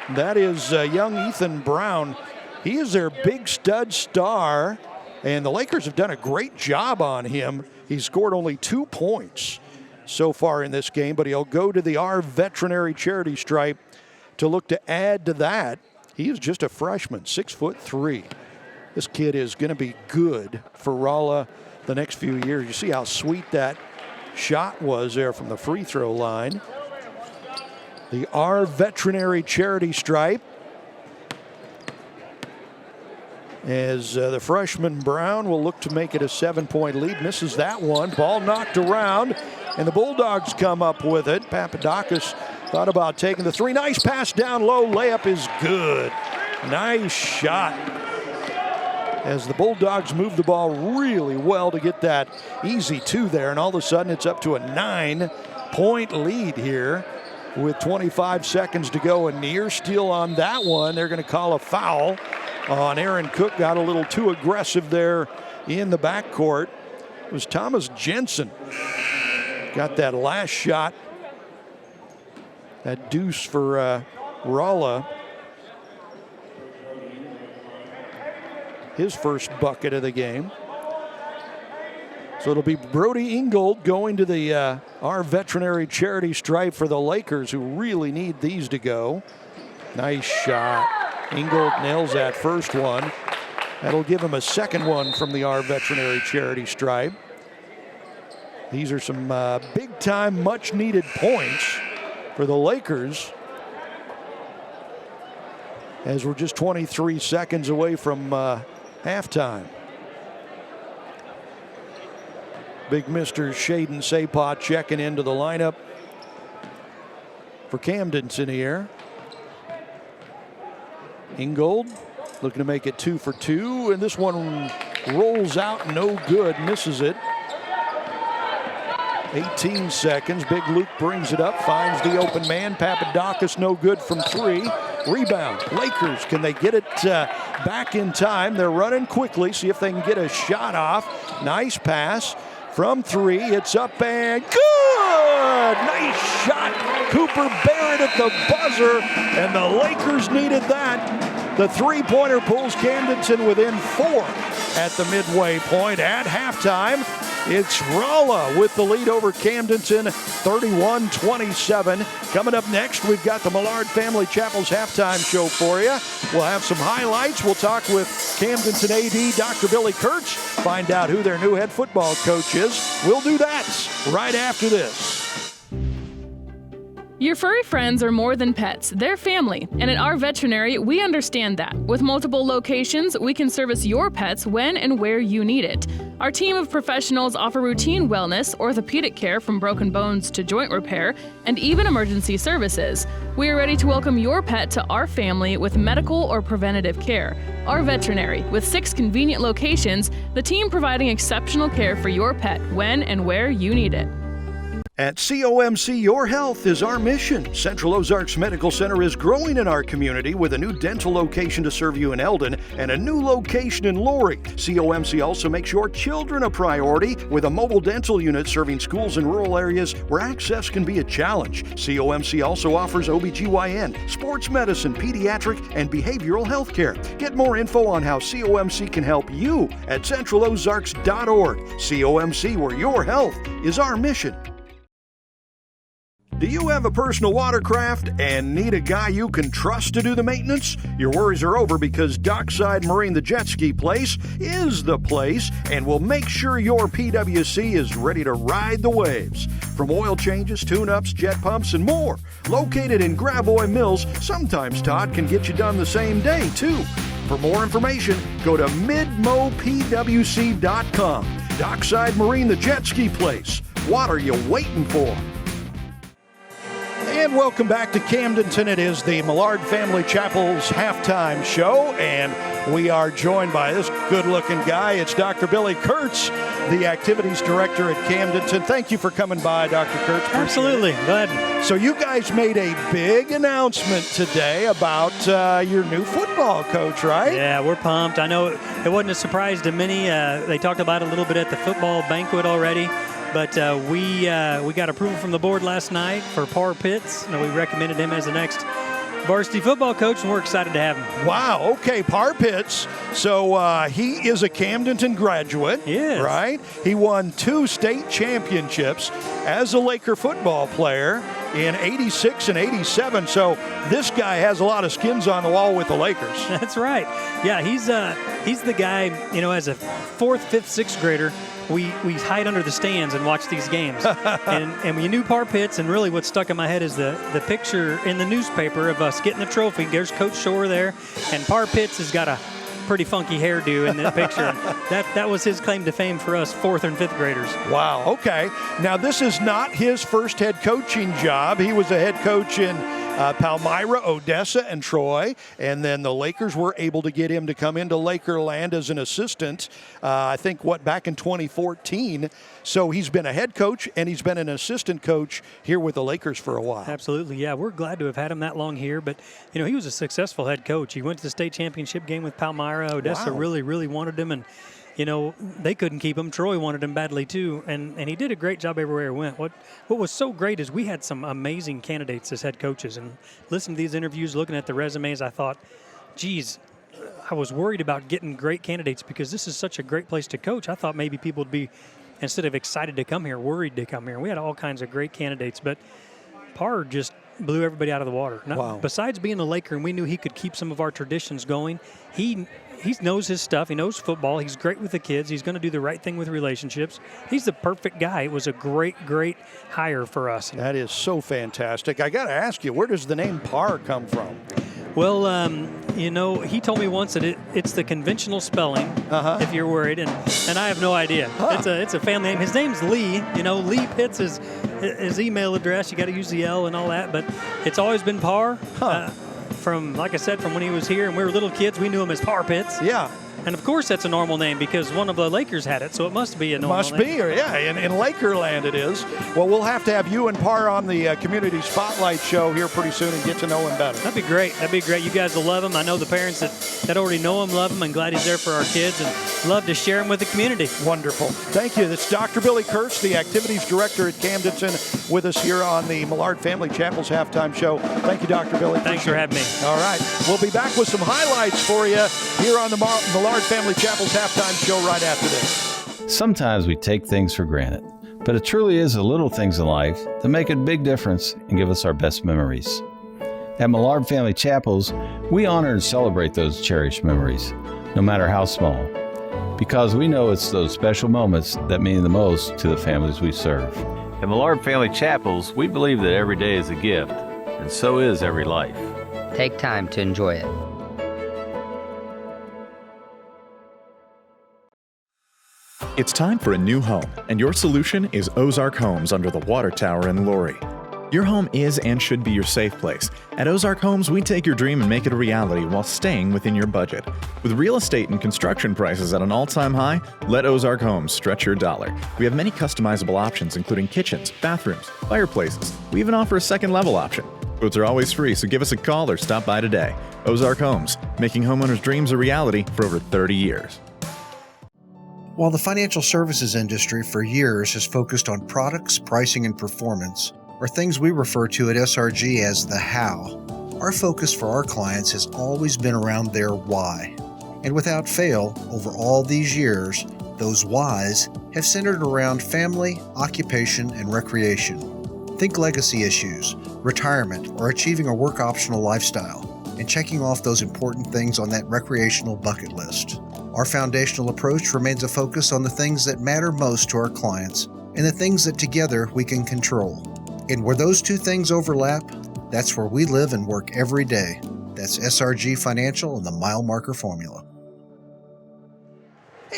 B: That is young Ethan Brown. He is their big stud star, and the Lakers have done a great job on him. He's scored only 2 points so far in this game, but he'll go to the Our Veterinary Charity Stripe to look to add to that. He is just a freshman, 6'3". This kid is going to be good for Rolla the next few years. You see how sweet that shot was there from the free throw line. The Our Veterinary Charity Stripe, as the freshman Brown will look to make it a 7-point lead. Misses that one. Ball knocked around, and the Bulldogs come up with it. Papadakis thought about taking the three. Nice pass down low. Layup is good. Nice shot, as the Bulldogs move the ball really well to get that easy two there, and all of a sudden it's up to a 9-point lead here with 25 seconds to go. A near steal on that one. They're going to call a foul on Aaron Cook. Got a little too aggressive there in the backcourt. It was Thomas Jensen. Got that last shot. That deuce for Rolla. His first bucket of the game. So it'll be Brody Ingold going to the Our Veterinary Charity Stripe for the Lakers, who really need these to go. Nice shot. Ingold nails that first one. That'll give him a second one from the Our Veterinary Charity Stripe. These are some big-time, much-needed points for the Lakers, as we're just 23 seconds away from halftime. Big Mr. Shaden Sapot checking into the lineup for Camdenton here. Ingold looking to make it 2 for 2, and this one rolls out, no good, misses it. 18 seconds. Big Luke brings it up, finds the open man. Papadakis no good from three. Rebound. Lakers, can they get it back in time? They're running quickly, see if they can get a shot off. Nice pass from three. It's up and good! Nice shot. Cooper Barrett at the buzzer, and the Lakers needed that. The three-pointer pulls Camdenton within 4 at the midway point. At halftime, it's Rolla with the lead over Camdenton, 31-27. Coming up next, we've got the Millard Family Chapel's halftime show for you. We'll have some highlights. We'll talk with Camdenton AD Dr. Billy Kurtz, find out who their new head football coach is. We'll do that right after this.
C: Your furry friends are more than pets, they're family. And at Our Veterinary, we understand that. With multiple locations, we can service your pets when and where you need it. Our team of professionals offer routine wellness, orthopedic care from broken bones to joint repair, and even emergency services. We are ready to welcome your pet to our family with medical or preventative care. Our Veterinary, with 6 convenient locations, the team providing exceptional care for your pet when and where you need it.
B: At COMC, your health is our mission. Central Ozarks Medical Center is growing in our community with a new dental location to serve you in Eldon and a new location in Lori. COMC also makes your children a priority with a mobile dental unit serving schools in rural areas where access can be a challenge. COMC also offers OBGYN, sports medicine, pediatric, and behavioral health care. Get more info on how COMC can help you at centralozarks.org. COMC, where your health is our mission. Do you have a personal watercraft and need a guy you can trust to do the maintenance? Your worries are over because Dockside Marine, the jet ski place, is the place and will make sure your PWC is ready to ride the waves. From oil changes, tune-ups, jet pumps, and more. Located in Gravois Mills, sometimes Todd can get you done the same day, too. For more information, go to midmopwc.com. Dockside Marine, the jet ski place. What are you waiting for? And welcome back to Camdenton. It is the Millard Family Chapel's halftime show, and we are joined by this good-looking guy. It's Dr. Billy Kurtz, the activities director at Camdenton. Thank you for coming by, Dr. Kurtz.
O: Absolutely. Glad.
B: So you guys made a big announcement today about your new football coach, right?
O: Yeah, we're pumped. I know it wasn't a surprise to many. They talked about it a little bit at the football banquet already. But we got approval from the board last night for Parr Pitts, and we recommended him as the next varsity football coach, and we're excited to have him.
B: Wow, okay, Parr Pitts. So he is a Camdenton graduate, right? He won 2 state championships as a Laker football player in 86 and 87. So this guy has a lot of skins on the wall with the Lakers.
O: That's right. Yeah, he's the guy, as a 4th, 5th, 6th grader, we hide under the stands and watch these games. and we knew Parr Pitts, and really what stuck in my head is the picture in the newspaper of us getting the trophy. There's Coach Shore there, and Parr Pitts has got a pretty funky hairdo in that picture. That was his claim to fame for us 4th and 5th graders.
B: Wow, okay. Now, this is not his first head coaching job. He was a head coach in Palmyra, Odessa, and Troy. And then the Lakers were able to get him to come into Lakerland as an assistant, I think, back in 2014. So he's been a head coach and he's been an assistant coach here with the Lakers for a while.
O: Absolutely, yeah. We're glad to have had him that long here. But, he was a successful head coach. He went to the state championship game with Palmyra. Odessa really, really wanted him. And, they couldn't keep him. Troy wanted him badly, too. And he did a great job everywhere he went. What was so great is we had some amazing candidates as head coaches. And listening to these interviews, looking at the resumes, I thought, geez, I was worried about getting great candidates because this is such a great place to coach. I thought maybe people would be, instead of excited to come here, worried to come here. We had all kinds of great candidates. But Parr just blew everybody out of the water. Now, besides being a Laker, and we knew he could keep some of our traditions going, he knows his stuff. He knows football. He's great with the kids. He's going to do the right thing with relationships. He's the perfect guy. It was a great, great hire for us.
B: That is so fantastic. I got to ask you, where does the name Parr come from?
O: Well, he told me once that it's the conventional spelling, if you're worried, and I have no idea. It's a family name. His name's Lee. Lee Pitts is his email address. You got to use the L and all that, but it's always been Parr. From, like I said, from when he was here and we were little kids, we knew him as Parr Pitts.
B: Yeah.
O: And, of course, that's a normal name because one of the Lakers had it, so it must be a normal name.
B: Must be, in Lakerland it is. Well, we'll have to have you and Parr on the Community Spotlight show here pretty soon and get to know him better.
O: That'd be great. You guys will love him. I know the parents that already know him love him, and glad he's there for our kids and love to share him with the community.
B: Wonderful. Thank you. That's Dr. Billy Kurtz, the activities director at Camdenton, with us here on the Millard Family Chapel's halftime show. Thank you, Dr. Billy.
O: Thanks for having me.
B: All right. We'll be back with some highlights for you here on the Millard Family Chapel's halftime show right after this.
E: Sometimes we take things for granted, but it truly is the little things in life that make a big difference and give us our best memories. At Millard Family Chapels, we honor and celebrate those cherished memories, no matter how small, because we know it's those special moments that mean the most to the families we serve.
P: At Millard Family Chapels, we believe that every day is a gift, and so is every life.
F: Take time to enjoy it.
G: It's time for a new home, and your solution is Ozark Homes under the water tower in Lori. Your home is and should be your safe place. At Ozark Homes, we take your dream and make it a reality while staying within your budget. With real estate and construction prices at an all-time high, let Ozark Homes stretch your dollar. We have many customizable options, including kitchens, bathrooms, fireplaces. We even offer a second level option. Quotes are always free, so give us a call or stop by today. Ozark Homes, making homeowners' dreams a reality for over 30 years.
H: While the financial services industry for years has focused on products, pricing, and performance, or things we refer to at SRG as the how, our focus for our clients has always been around their why. And without fail, over all these years, those whys have centered around family, occupation, and recreation. Think legacy issues, retirement, or achieving a work optional lifestyle, and checking off those important things on that recreational bucket list. Our foundational approach remains a focus on the things that matter most to our clients and the things that together we can control. And where those two things overlap, that's where we live and work every day. That's SRG Financial and the Mile Marker Formula.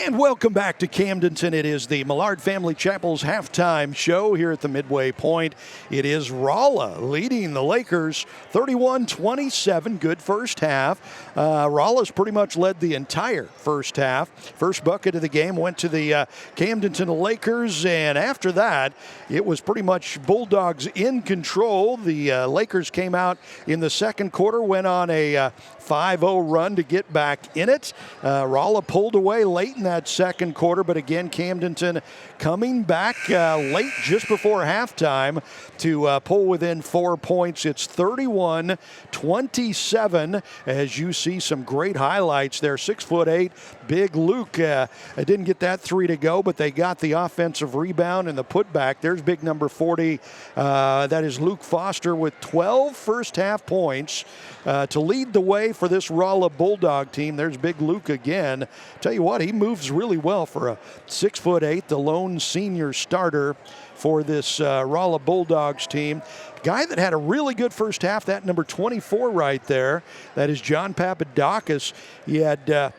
B: And welcome back to Camdenton. It is the Millard Family Chapel's halftime show here at the midway point. It is Rolla leading the Lakers 31-27. Good first half. Rolla's pretty much led the entire first half. First bucket of the game went to the Camdenton Lakers, and after that, it was pretty much Bulldogs in control. The Lakers came out in the second quarter, went on a 5-0 run to get back in it. Rolla pulled away late in that second quarter, but again, Camdenton coming back late just before halftime to pull within 4 points. It's 31-27 as you see some great highlights there. 6'8", big Luke didn't get that three to go, but they got the offensive rebound and the putback. There's big number 40. That is Luke Foster with 12 first half points to lead the way for this Rolla Bulldog team. There's big Luke again. Tell you what, he moves really well for a 6'8", the lone senior starter for this Rolla Bulldogs team. Guy that had a really good first half, that number 24 right there, that is John Papadakis. He had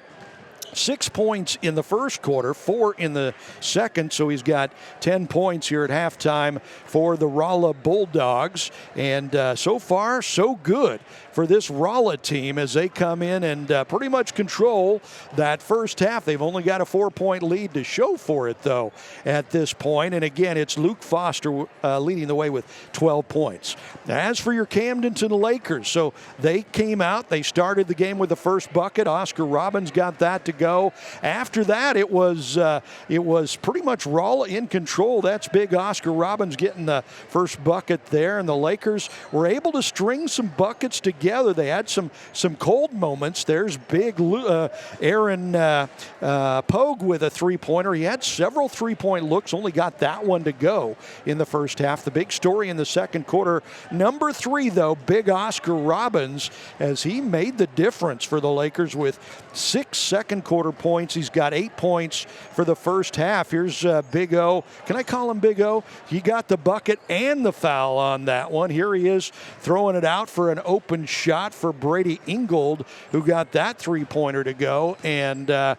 B: 6 points in the first quarter, 4 in the second, so he's got 10 points here at halftime for the Rolla Bulldogs. And so far, so good for this Rolla team as they come in and pretty much control that first half. They've only got a 4-point lead to show for it, though, at this point. And again, it's Luke Foster leading the way with 12 points. As for your Camdenton Lakers, so they came out, they started the game with the first bucket. Oscar Robbins got that to go. After that, it was pretty much Rolla in control. That's big Oscar Robbins getting the first bucket there, and the Lakers were able to string some buckets together. They had some cold moments. There's big Aaron Pogue with a three-pointer. He had several three-point looks, only got that one to go in the first half. The big story in the second quarter, number 3, though, big Oscar Robbins, as he made the difference for the Lakers with 6 second quarter points. He's got 8 points for the first half. Here's Big O. Can I call him Big O? He got the bucket and the foul on that one. Here he is throwing it out for an open shot for Brady Ingold, who got that three-pointer to go. And a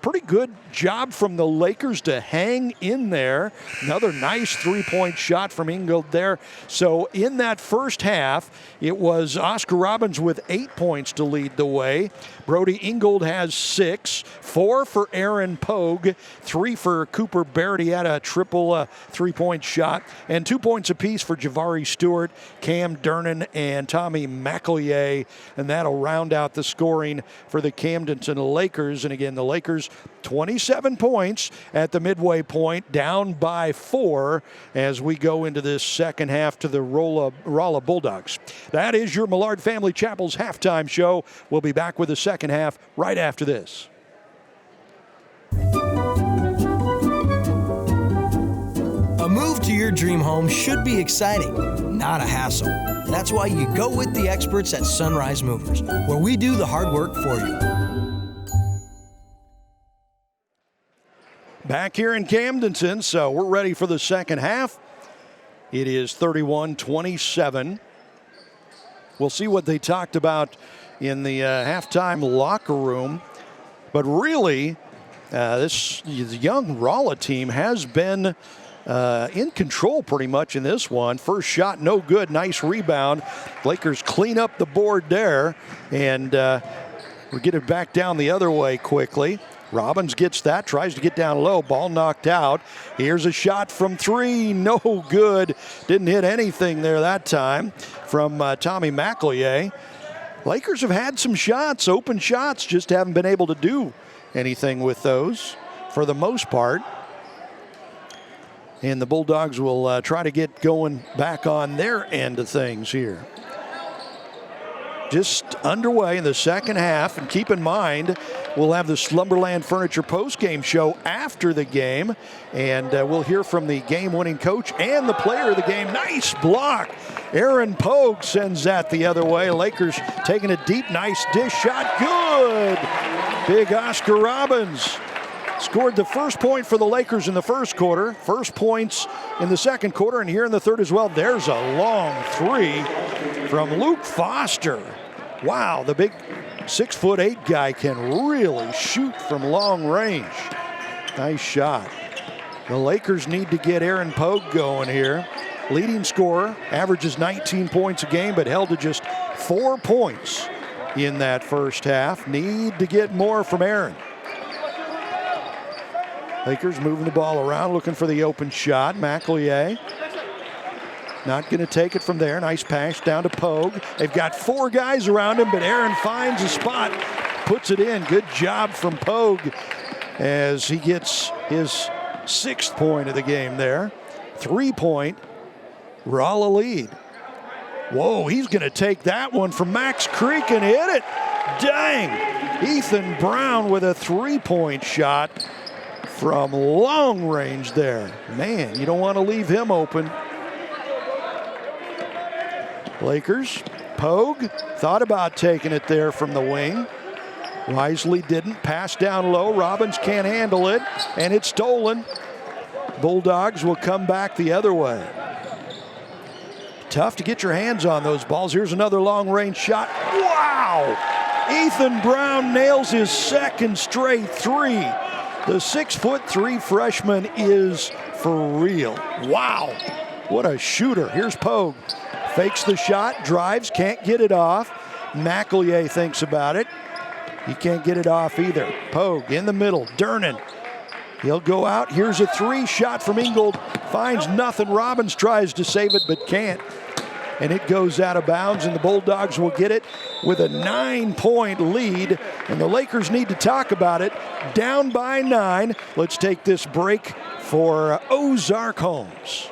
B: pretty good job from the Lakers to hang in there. Another nice three-point shot from Ingold there. So in that first half, it was Oscar Robbins with 8 points to lead the way. Brody Ingold has 6, 4 for Aaron Pogue, 3 for Cooper Barrett. He had a triple three-point shot, and 2 points apiece for Javari Stewart, Cam Durnan, and Tommy McEllier, and that'll round out the scoring for the Camdenton Lakers. And again, the Lakers 27 points at the midway point, down by 4 as we go into this second half to the Rolla Bulldogs. That is your Millard Family Chapel's halftime show. We'll be back with the second half right after this.
A: A move to your dream home should be exciting, not a hassle. That's why you go with the experts at Sunrise Movers, where we do the hard work for you.
B: Back here in Camdenton, so we're ready for the second half. It is 31-27. We'll see what they talked about in the halftime locker room. But really, this young Rolla team has been in control pretty much in this one. First shot, no good. Nice rebound. Lakers clean up the board there, and we get it back down the other way quickly. Robbins gets that, tries to get down low. Ball knocked out. Here's a shot from three. No good. Didn't hit anything there that time from Tommy McEllier. Lakers have had some shots, open shots, just haven't been able to do anything with those for the most part. And the Bulldogs will try to get going back on their end of things here. Just underway in the second half, and keep in mind, we'll have the Slumberland Furniture postgame show after the game, and we'll hear from the game-winning coach and the player of the game. Nice block. Aaron Pogue sends that the other way. Lakers taking a deep, nice dish shot. Good. Big Oscar Robbins scored the first point for the Lakers in the first quarter. First points in the second quarter, and here in the third as well. There's a long three from Luke Foster. Wow, the big 6'8" guy can really shoot from long range. Nice shot. The Lakers need to get Aaron Pogue going here. Leading scorer, averages 19 points a game, but held to just 4 points in that first half. Need to get more from Aaron. Lakers moving the ball around, looking for the open shot. McEllier not going to take it from there. Nice pass down to Pogue. They've got 4 guys around him, but Aaron finds a spot, puts it in. Good job from Pogue as he gets his 6th point of the game there. 3-point Rolla lead. Whoa, he's going to take that one from Max Creek and hit it. Dang! Ethan Brown with a 3-point shot from long range there. Man, you don't want to leave him open. Lakers, Pogue thought about taking it there from the wing. Wisely didn't. Pass down low. Robbins can't handle it, and it's stolen. Bulldogs will come back the other way. Tough to get your hands on those balls. Here's another long-range shot. Wow! Ethan Brown nails his second straight three. The 6'3" freshman is for real. Wow! What a shooter. Here's Pogue. Fakes the shot, drives, can't get it off. McEllier thinks about it. He can't get it off either. Pogue in the middle, Durnan. He'll go out. Here's a 3 shot from Ingold. Finds nothing. Robbins tries to save it, but can't. And it goes out of bounds, and the Bulldogs will get it with a 9-point lead. And the Lakers need to talk about it. Down by 9. Let's take this break for Ozark Homes.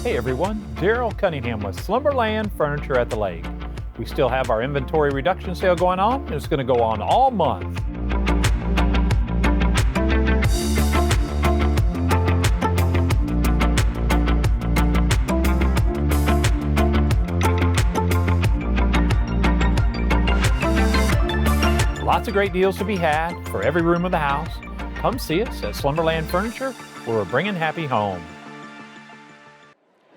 J: Hey everyone, Daryl Cunningham with Slumberland Furniture at the Lake. We still have our inventory reduction sale going on, and it's going to go on all month. Lots of great deals to be had for every room of the house. Come see us at Slumberland Furniture, where we're bringing happy home.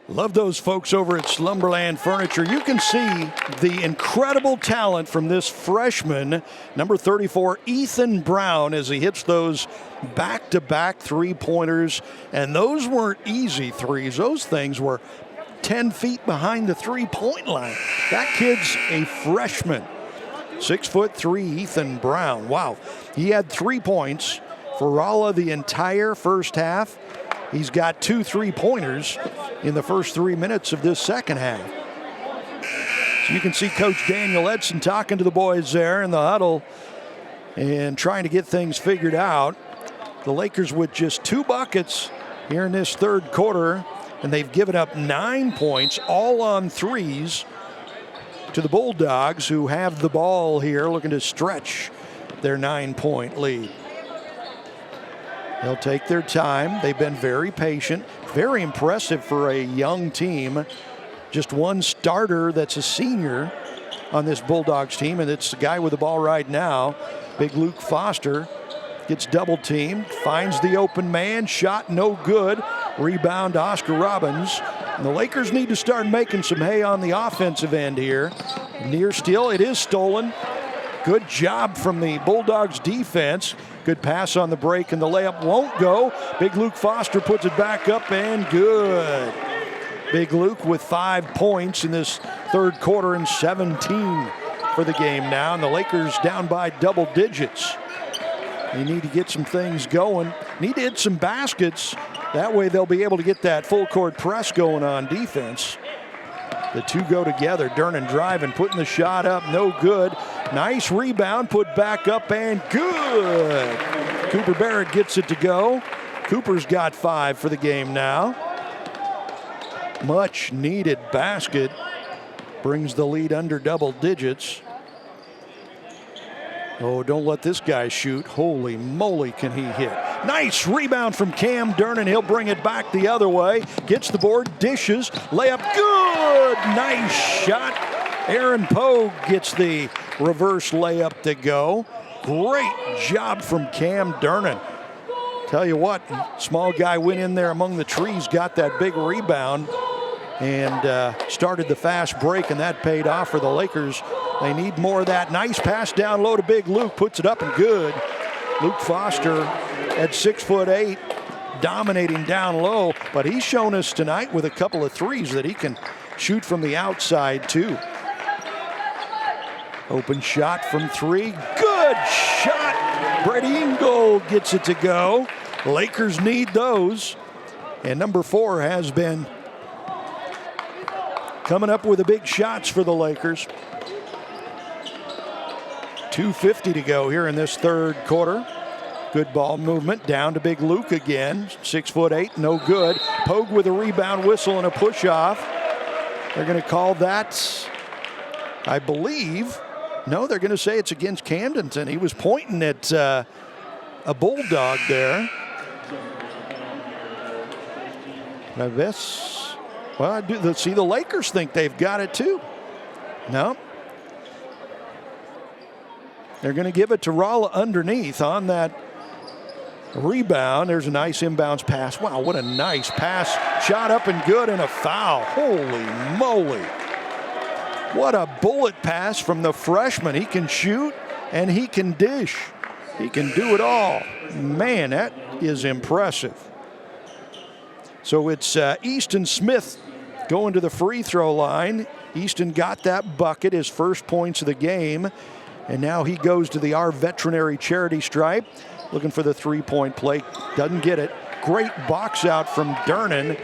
B: Love those folks over at Slumberland Furniture. You can see the incredible talent from this freshman, number 34, Ethan Brown, as he hits those back-to-back three-pointers. And those weren't easy threes. Those things were 10 feet behind the three-point line. That kid's a freshman. 6'3", Ethan Brown. Wow. He had 3 points for Rolla the entire first half. He's got 2 3-pointers in the first 3 minutes of this second half. So you can see Coach Daniel Edson talking to the boys there in the huddle and trying to get things figured out. The Lakers with just 2 buckets here in this third quarter, and they've given up 9 points, all on threes, to the Bulldogs, who have the ball here, looking to stretch their 9-point lead. They'll take their time. They've been very patient, very impressive for a young team. Just one starter that's a senior on this Bulldogs team, and it's the guy with the ball right now. Big Luke Foster gets double teamed, finds the open man, shot no good. Rebound Oscar Robbins. And the Lakers need to start making some hay on the offensive end here. Near steal, it is stolen. Good job from the Bulldogs defense. Good pass on the break, and the layup won't go. Big Luke Foster puts it back up, and good. Big Luke with 5 points in this third quarter and 17 for the game now, and the Lakers down by double digits. They need to get some things going. Need to hit some baskets. That way they'll be able to get that full court press going on defense. The two go together. Durnan driving, putting the shot up, no good. Nice rebound, put back up, and good. Cooper Barrett gets it to go. Cooper's got 5 for the game now. Much needed basket. Brings the lead under double digits. Oh, don't let this guy shoot. Holy moly, can he hit. Nice rebound from Cam Durnan. He'll bring it back the other way. Gets the board, dishes, layup, good. Nice shot. Aaron Pogue gets the reverse layup to go. Great job from Cam Durnan. Tell you what, small guy went in there among the trees, got that big rebound, and started the fast break, and that paid off for the Lakers. They need more of that. Nice pass down low to Big Luke, puts it up and good. Luke Foster at 6'8", dominating down low, but he's shown us tonight with a couple of threes that he can shoot from the outside too. Open shot from 3, good shot. Brady Ingold gets it to go. Lakers need those, and number 4 has been coming up with the big shots for the Lakers. 2:50 to go here in this third quarter. Good ball movement down to Big Luke again. 6'8", no good. Pogue with a rebound, whistle, and a push off. They're going to call that, I believe, no, they're going to say it's against Camdenton. He was pointing at a Bulldog there. I guess, well, I do see the Lakers think they've got it too. No. They're going to give it to Rolla underneath on that rebound. There's a nice inbounds pass. Wow, what a nice pass. Shot up and good, and a foul. Holy moly. What a bullet pass from the freshman. He can shoot and he can dish. He can do it all. Man, that is impressive. So it's Easton Smith going to the free throw line. Easton got that bucket, his first points of the game. And now he goes to the Our Veterinary charity stripe, looking for the three-point play. Doesn't get it. Great box out from Durnan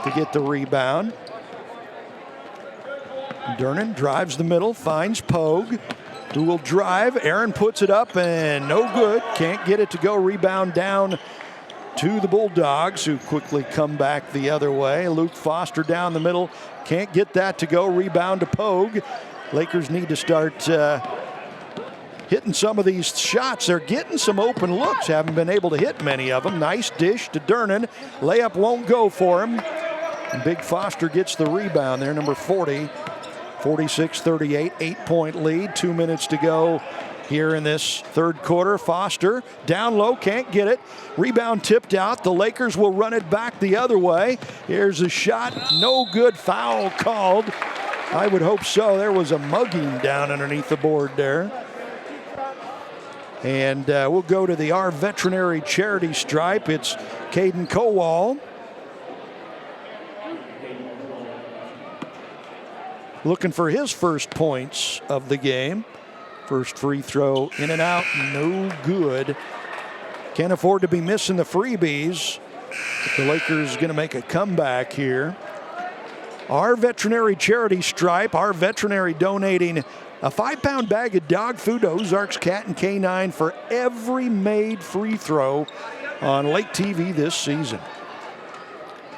B: to get the rebound. Durnan drives the middle, finds Pogue, who will drive. Aaron puts it up, and no good. Can't get it to go. Rebound down to the Bulldogs, who quickly come back the other way. Luke Foster down the middle. Can't get that to go. Rebound to Pogue. Lakers need to start hitting some of these shots. They're getting some open looks. Haven't been able to hit many of them. Nice dish to Durnan. Layup won't go for him. And Big Foster gets the rebound there, number 40. 46-38, 8-point lead. 2 minutes to go here in this third quarter. Foster down low, can't get it. Rebound tipped out. The Lakers will run it back the other way. Here's a shot, no good. Foul called. I would hope so. There was a mugging down underneath the board there. And we'll go to the Our Veterinary charity stripe. It's Caden Kowal. Looking for his first points of the game. First free throw in and out, no good. Can't afford to be missing the freebies. But the Lakers going to make a comeback here. Our Veterinary charity stripe. Our Veterinary donating a 5-pound bag of dog food to Ozarks Cat and Canine for every made free throw on Lake TV this season.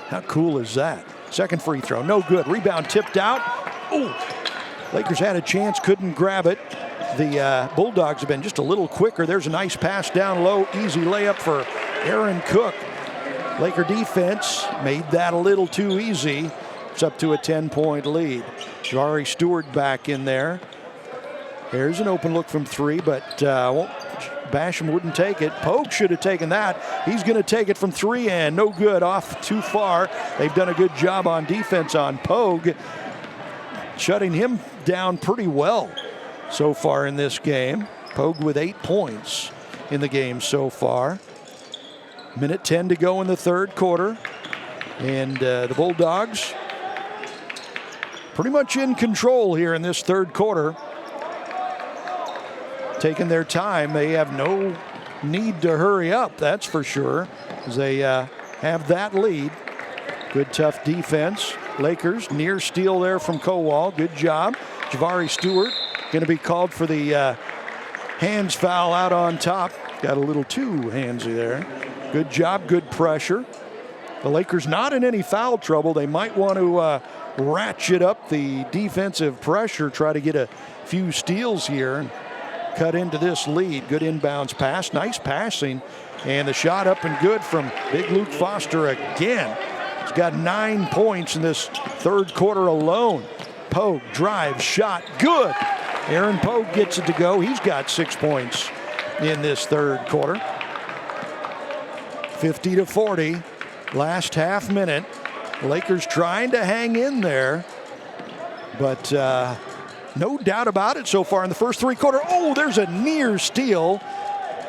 B: How cool is that? Second free throw, no good. Rebound tipped out. Ooh. Lakers had a chance, couldn't grab it. The Bulldogs have been just a little quicker. There's a nice pass down low, easy layup for Aaron Cook. Laker defense made that a little too easy. It's up to a 10-point lead. Jari Stewart back in there. There's an open look from 3, but Basham wouldn't take it. Pogue should have taken that. He's going to take it from 3, and no good, off too far. They've done a good job on defense on Pogue, shutting him down pretty well. so far in this game. Pogue with 8 points in the game so far. Minute 10 to go in the third quarter. And the Bulldogs pretty much in control here in this third quarter. Taking their time. They have no need to hurry up, that's for sure, as they have that lead. Good tough defense. Lakers near steal there from Kowal. Good job. Javari Stewart going to be called for the hands foul out on top. Got a little too handsy there. Good job, good pressure. The Lakers not in any foul trouble. They might want to ratchet up the defensive pressure, try to get a few steals here and cut into this lead. Good inbounds pass, nice passing, and the shot up and good from big Luke Foster again. He's got 9 points in this third quarter alone. Pogue drive shot, good. Aaron Pogue gets it to go. He's got 6 points in this third quarter. 50-40, last half minute. Lakers trying to hang in there, but no doubt about it so far in the first three quarter. Oh, there's a near steal,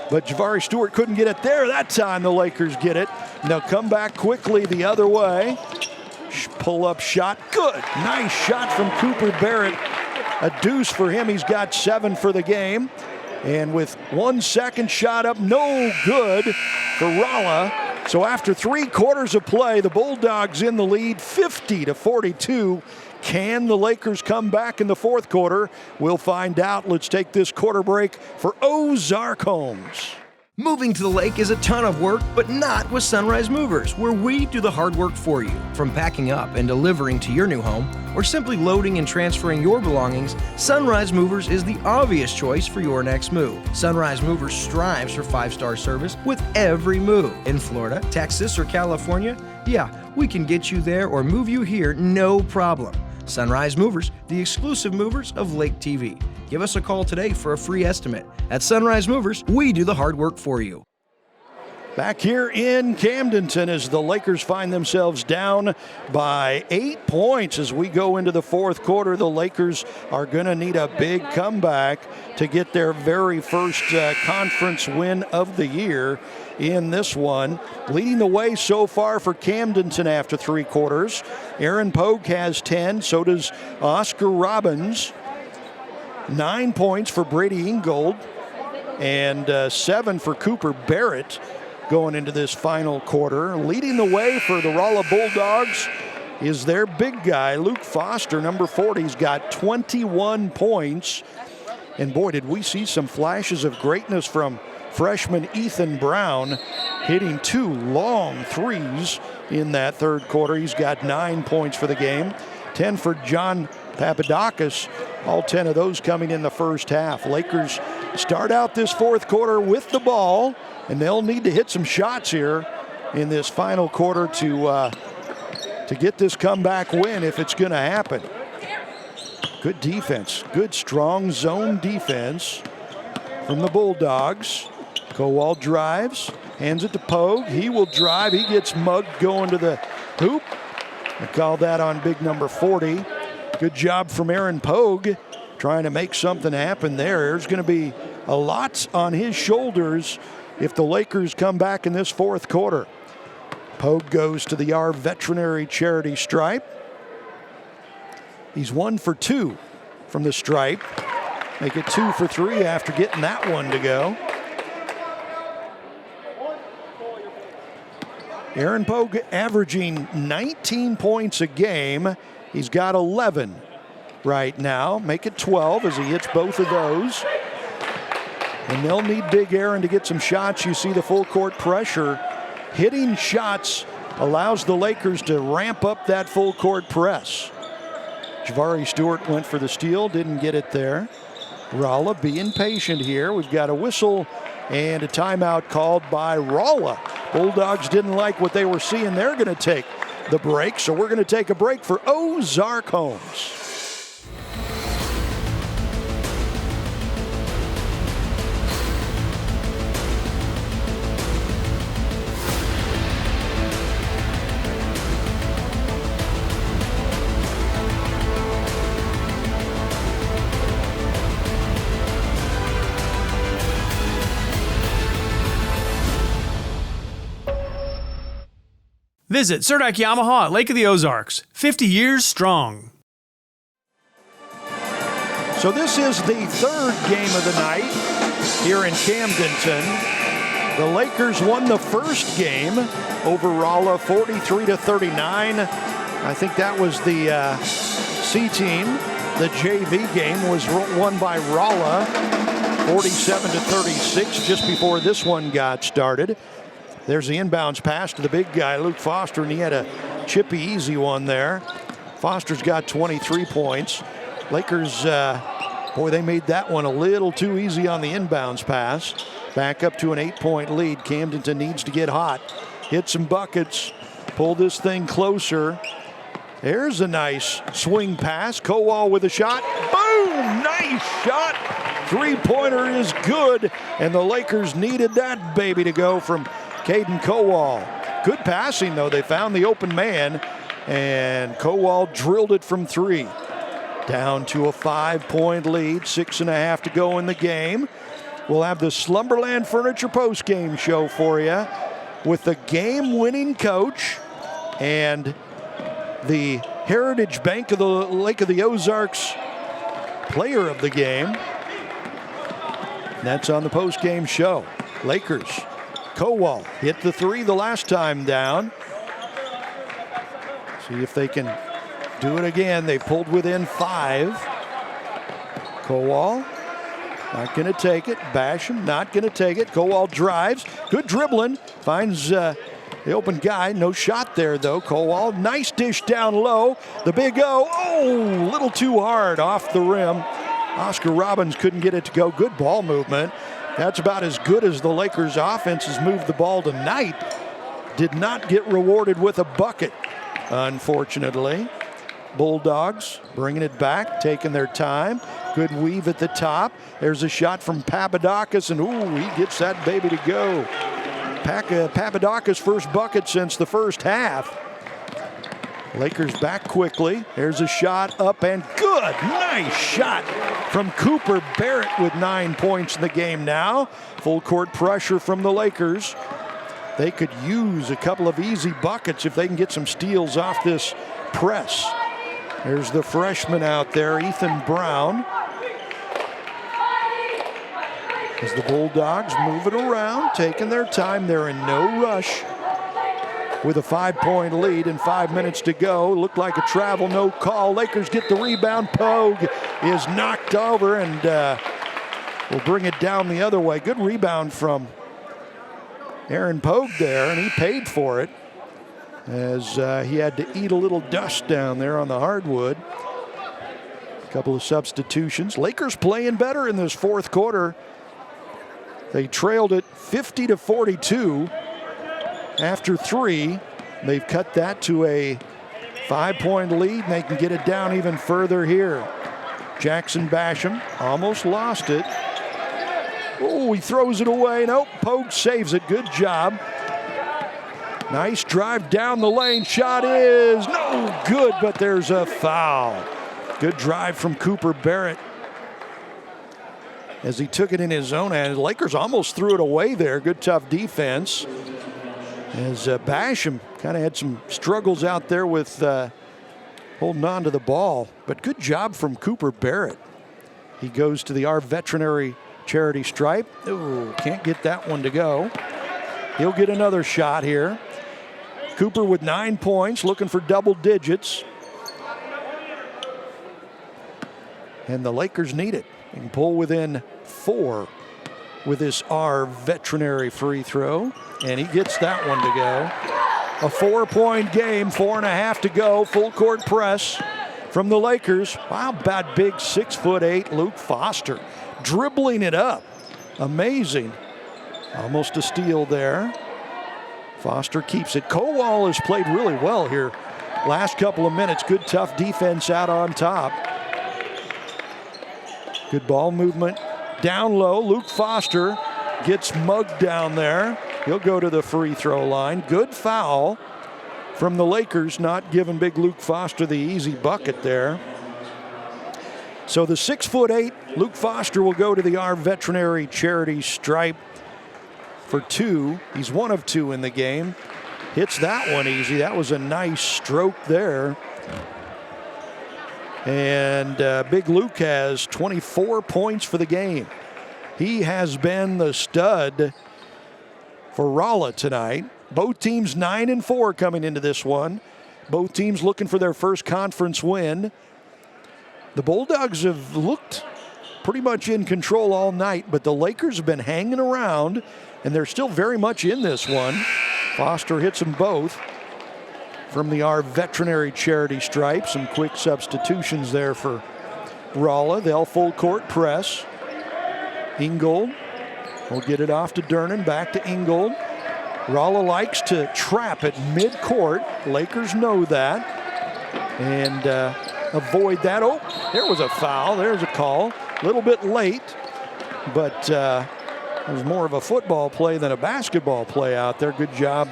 B: but Javari Stewart couldn't get it there. That time the Lakers get it. And they'll come back quickly the other way. Pull-up shot, good. Nice shot from Cooper Barrett. A deuce for him. He's got 7 for the game. And with 1 second shot up, no good for Rolla. So after 3 quarters of play, the Bulldogs in the lead, 50-42. Can the Lakers come back in the fourth quarter? We'll find out. Let's take this quarter break for Ozarks Homes.
A: Moving to the lake is a ton of work, but not with Sunrise Movers, where we do the hard work for you. From packing up and delivering to your new home, or simply loading and transferring your belongings, Sunrise Movers is the obvious choice for your next move. Sunrise Movers strives for 5-star service with every move. In Florida, Texas, or California, yeah, we can get you there or move you here, no problem. Sunrise Movers, the exclusive movers of Lake TV. Give us a call today for a free estimate. At Sunrise Movers, we do the hard work for you.
B: Back here in Camdenton as the Lakers find themselves down by 8 points as we go into the fourth quarter. The Lakers are going to need a big comeback to get their very first conference win of the year in this one. Leading the way so far for Camdenton after 3 quarters. Aaron Pogue has 10, so does Oscar Robbins. 9 points for Brady Ingold and 7 for Cooper Barrett going into this final quarter. Leading the way for the Rolla Bulldogs is their big guy, Luke Foster, number 40. He's got 21 points. And boy, did we see some flashes of greatness from freshman Ethan Brown, hitting 2 long threes in that third quarter. He's got 9 points for the game. 10 for John Papadakis, all 10 of those coming in the first half. Lakers start out this fourth quarter with the ball, and they'll need to hit some shots here in this final quarter to get this comeback win if it's going to happen. Good defense, good strong zone defense from the Bulldogs. Kowal drives, hands it to Pogue. He will drive, he gets mugged going to the hoop. I call that on big number 40. Good job from Aaron Pogue trying to make something happen there. There's going to be a lot on his shoulders if the Lakers come back in this fourth quarter. Pogue goes to the Our Veterinary Charity stripe. He's 1 for 2 from the stripe. Make it 2 for 3 after getting that one to go. Aaron Pogue averaging 19 points a game. He's got 11 right now. Make it 12 as he hits both of those. And they'll need Big Aaron to get some shots. You see the full court pressure. Hitting shots allows the Lakers to ramp up that full court press. Javari Stewart went for the steal, didn't get it there. Rolla being patient here. We've got a whistle and a timeout called by Rolla. Bulldogs didn't like what they were seeing. They're going to take the break, so we're going to take a break for Ozarks Homes.
K: Visit Surdak Yamaha at Lake of the Ozarks, 50 years strong.
B: So this is the third game of the night here in Camdenton. The Lakers won the first game over Rolla 43-39. I think that was the C team. The JV game was won by Rolla 47-36 just before this one got started. There's the inbounds pass to the big guy, Luke Foster, and he had a chippy, easy one there. Foster's got 23 points. Lakers, boy, they made that one a little too easy on the inbounds pass. Back up to an 8-point lead. Camdenton needs to get hot. Hit some buckets. Pull this thing closer. There's a nice swing pass. Kowal with a shot. Boom! Nice shot. Three-pointer is good. And the Lakers needed that baby to go from Caden Kowal. Good passing, though. They found the open man. And Kowal drilled it from three. Down to a 5-point lead. 6.5 to go in the game. We'll have the Slumberland Furniture post-game show for you with the game-winning coach and the Heritage Bank of the Lake of the Ozarks player of the game. That's on the post-game show. Lakers. Kowal hit the three the last time down. See if they can do it again. They pulled within 5. Kowal not going to take it. Basham not going to take it. Kowal drives. Good dribbling. Finds the open guy. No shot there, though. Kowal, nice dish down low. The big O. Oh, a little too hard off the rim. Oscar Robbins couldn't get it to go. Good ball movement. That's about as good as the Lakers' offense has moved the ball tonight. Did not get rewarded with a bucket, unfortunately. Bulldogs bringing it back, taking their time. Good weave at the top. There's a shot from Papadakis, and ooh, he gets that baby to go. Papadakis' first bucket since the first half. Lakers back quickly. There's a shot up and good. Nice shot from Cooper Barrett with 9 points in the game now. Full court pressure from the Lakers. They could use a couple of easy buckets if they can get some steals off this press. There's the freshman out there, Ethan Brown. As the Bulldogs move it around, taking their time. They're in no rush. With a 5-point lead and 5 minutes to go. Looked like a travel, no call. Lakers get the rebound. Pogue is knocked over and will bring it down the other way. Good rebound from Aaron Pogue there, and he paid for it as he had to eat a little dust down there on the hardwood. A couple of substitutions. Lakers playing better in this fourth quarter. They trailed it 50-42 after 3. They've cut that to a 5-point lead, and they can get it down even further here. Jackson Basham almost lost it. Oh, he throws it away. Nope, Pogue saves it. Good job. Nice drive down the lane. Shot is no good, but there's a foul. Good drive from Cooper Barrett as he took it in his own hand. Lakers almost threw it away there. Good tough defense. As Basham kind of had some struggles out there with holding on to the ball. But good job from Cooper Barrett. He goes to the Our Veterinary Charity stripe. Ooh, can't get that one to go. He'll get another shot here. Cooper with 9 points, looking for double digits. And the Lakers need it. They can pull within 4 with this Our Veterinary free throw. And he gets that one to go. A 4-point game, 4.5 to go. Full court press from the Lakers. Wow, about big 6'8" Luke Foster dribbling it up. Amazing. Almost a steal there. Foster keeps it. Kowal has played really well here. Last couple of minutes, good tough defense out on top. Good ball movement. Down low, Luke Foster gets mugged down there. He'll go to the free throw line. Good foul from the Lakers, not giving big Luke Foster the easy bucket there. So the 6'8" Luke Foster will go to the Our Veterinary Charity stripe for 2. He's 1 of 2 in the game. hits that one easy. That was a nice stroke there. And Big Luke has 24 points for the game. He has been the stud for Rolla tonight. Both teams 9-4 coming into this one. Both teams looking for their first conference win. The Bulldogs have looked pretty much in control all night, but the Lakers have been hanging around, and they're still very much in this one. Foster hits them both from the Our Veterinary Charity stripe. Some quick substitutions there for Rolla. They'll full court press. Ingold will get it off to Durnan, back to Ingold. Rolla likes to trap at mid-court. Lakers know that. And avoid that. Oh, there was a foul. There's a call. A little bit late, but it was more of a football play than a basketball play out there. Good job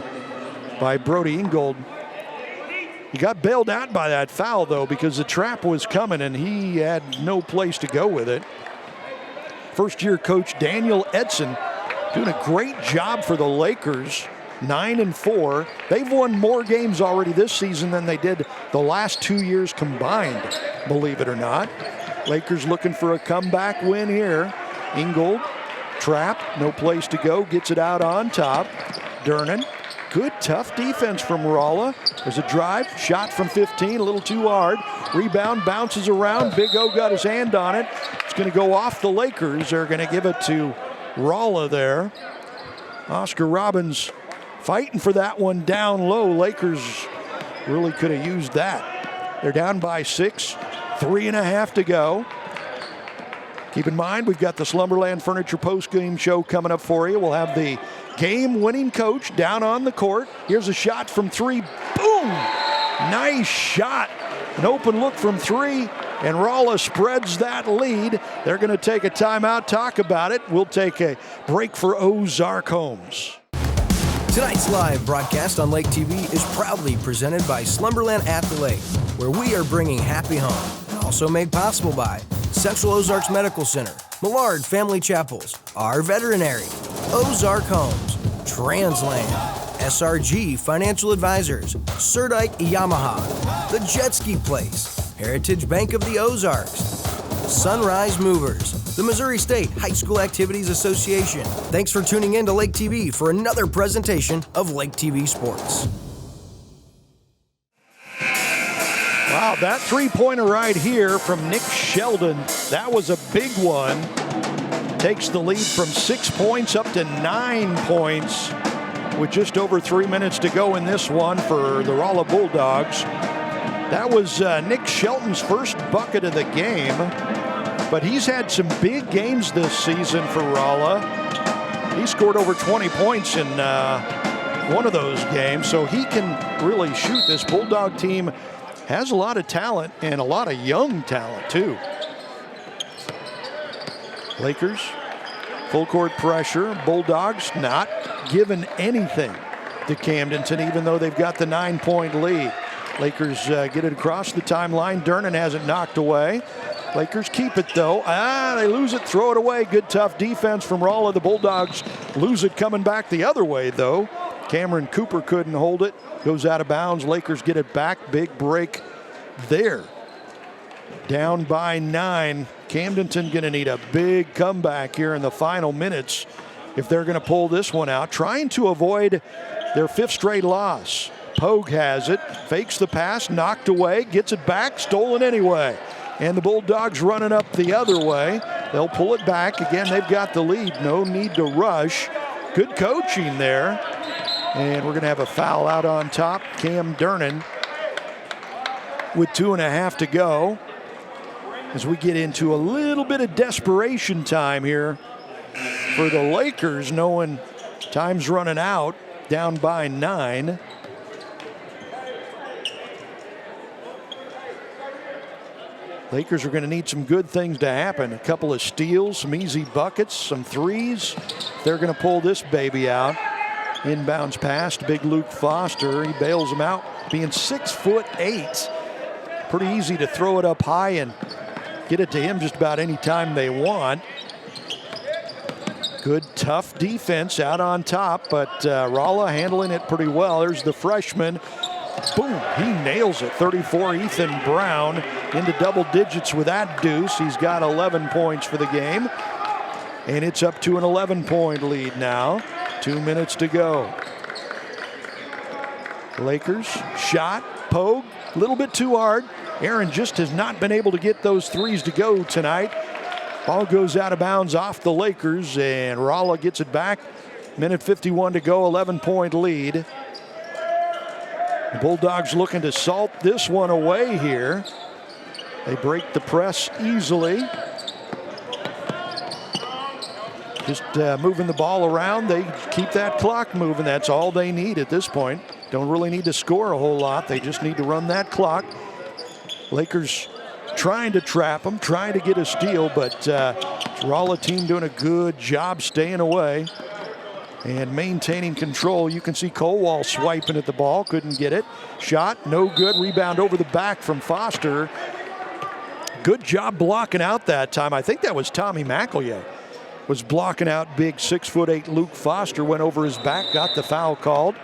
B: by Brody Ingold. He got bailed out by that foul, though, because the trap was coming and he had no place to go with it. First-year coach Daniel Edson doing a great job for the Lakers, 9-4. They've won more games already this season than they did the last 2 years combined, believe it or not. Lakers looking for a comeback win here. Ingold, trap, no place to go, gets it out on top. Durnan, good tough defense from Rolla. There's a drive, shot from 15, a little too hard. Rebound, bounces around, Big O got his hand on it. It's gonna go off the Lakers. They're gonna give it to Rolla there. Oscar Robbins fighting for that one down low. Lakers really could have used that. They're down by 6, 3.5 to go. Keep in mind, we've got the Slumberland Furniture post-game show coming up for you. We'll have the game-winning coach down on the court. Here's a shot from 3. Boom! Nice shot. An open look from 3, and Rolla spreads that lead. They're going to take a timeout, talk about it. We'll take a break for Ozark Homes.
A: Tonight's live broadcast on Lake TV is proudly presented by Slumberland at the Lake, where we are bringing happy home, and also made possible by Central Ozarks Medical Center, Millard Family Chapels, Our Veterinary, Ozark Homes, Transland, SRG Financial Advisors, Surdike Yamaha, The Jet Ski Place, Heritage Bank of the Ozarks, Sunrise Movers, the Missouri State High School Activities Association. Thanks for tuning in to Lake TV for another presentation of Lake TV Sports.
B: Wow, that three-pointer right here from Nick Sheldon, that was a big one. Takes the lead from 6 points up to 9 points with just over 3 minutes to go in this one for the Rolla Bulldogs. That was Nick Shelton's first bucket of the game, but he's had some big games this season for Rolla. He scored over 20 points in one of those games, so he can really shoot. This Bulldog team has a lot of talent and a lot of young talent too. Lakers, full court pressure. Bulldogs not giving anything to Camdenton, even though they've got the 9-point lead. Lakers get it across the timeline. Durnan has it knocked away. Lakers keep it though. They lose it, throw it away. Good tough defense from Rolla. The Bulldogs lose it coming back the other way though. Cameron Cooper couldn't hold it. Goes out of bounds. Lakers get it back. Big break there. Down by 9. Camdenton going to need a big comeback here in the final minutes if they're going to pull this one out. Trying to avoid their 5th straight loss. Pogue has it, fakes the pass, knocked away, gets it back, stolen anyway. And the Bulldogs running up the other way. They'll pull it back. Again, they've got the lead. No need to rush. Good coaching there. And we're going to have a foul out on top. Cam Durnan with 2.5 to go as we get into a little bit of desperation time here for the Lakers, knowing time's running out, down by 9. Lakers are going to need some good things to happen. A couple of steals, some easy buckets, some threes. They're going to pull this baby out. Inbounds pass to Big Luke Foster. He bails him out, being 6'8". Pretty easy to throw it up high and get it to him just about any time they want. Good, tough defense out on top, but Rolla handling it pretty well. There's the freshman. Boom, he nails it. 34, Ethan Brown into double digits with that deuce. He's got 11 points for the game. And it's up to an 11-point lead now. 2 minutes to go. Lakers, shot, poke, a little bit too hard. Aaron just has not been able to get those threes to go tonight. Ball goes out of bounds off the Lakers, and Rolla gets it back. Minute 51 to go, 11-point lead. The Bulldogs looking to salt this one away here. They break the press easily. Just moving the ball around. They keep that clock moving. That's all they need at this point. Don't really need to score a whole lot. They just need to run that clock. Lakers trying to trap them, trying to get a steal, but Rolla team doing a good job staying away and maintaining control. You can see Colwall swiping at the ball, couldn't get it. Shot, no good. Rebound over the back from Foster. Good job blocking out that time. I think that was Tommy McElroy. Was blocking out big 6'8" Luke Foster, went over his back, got the foul called.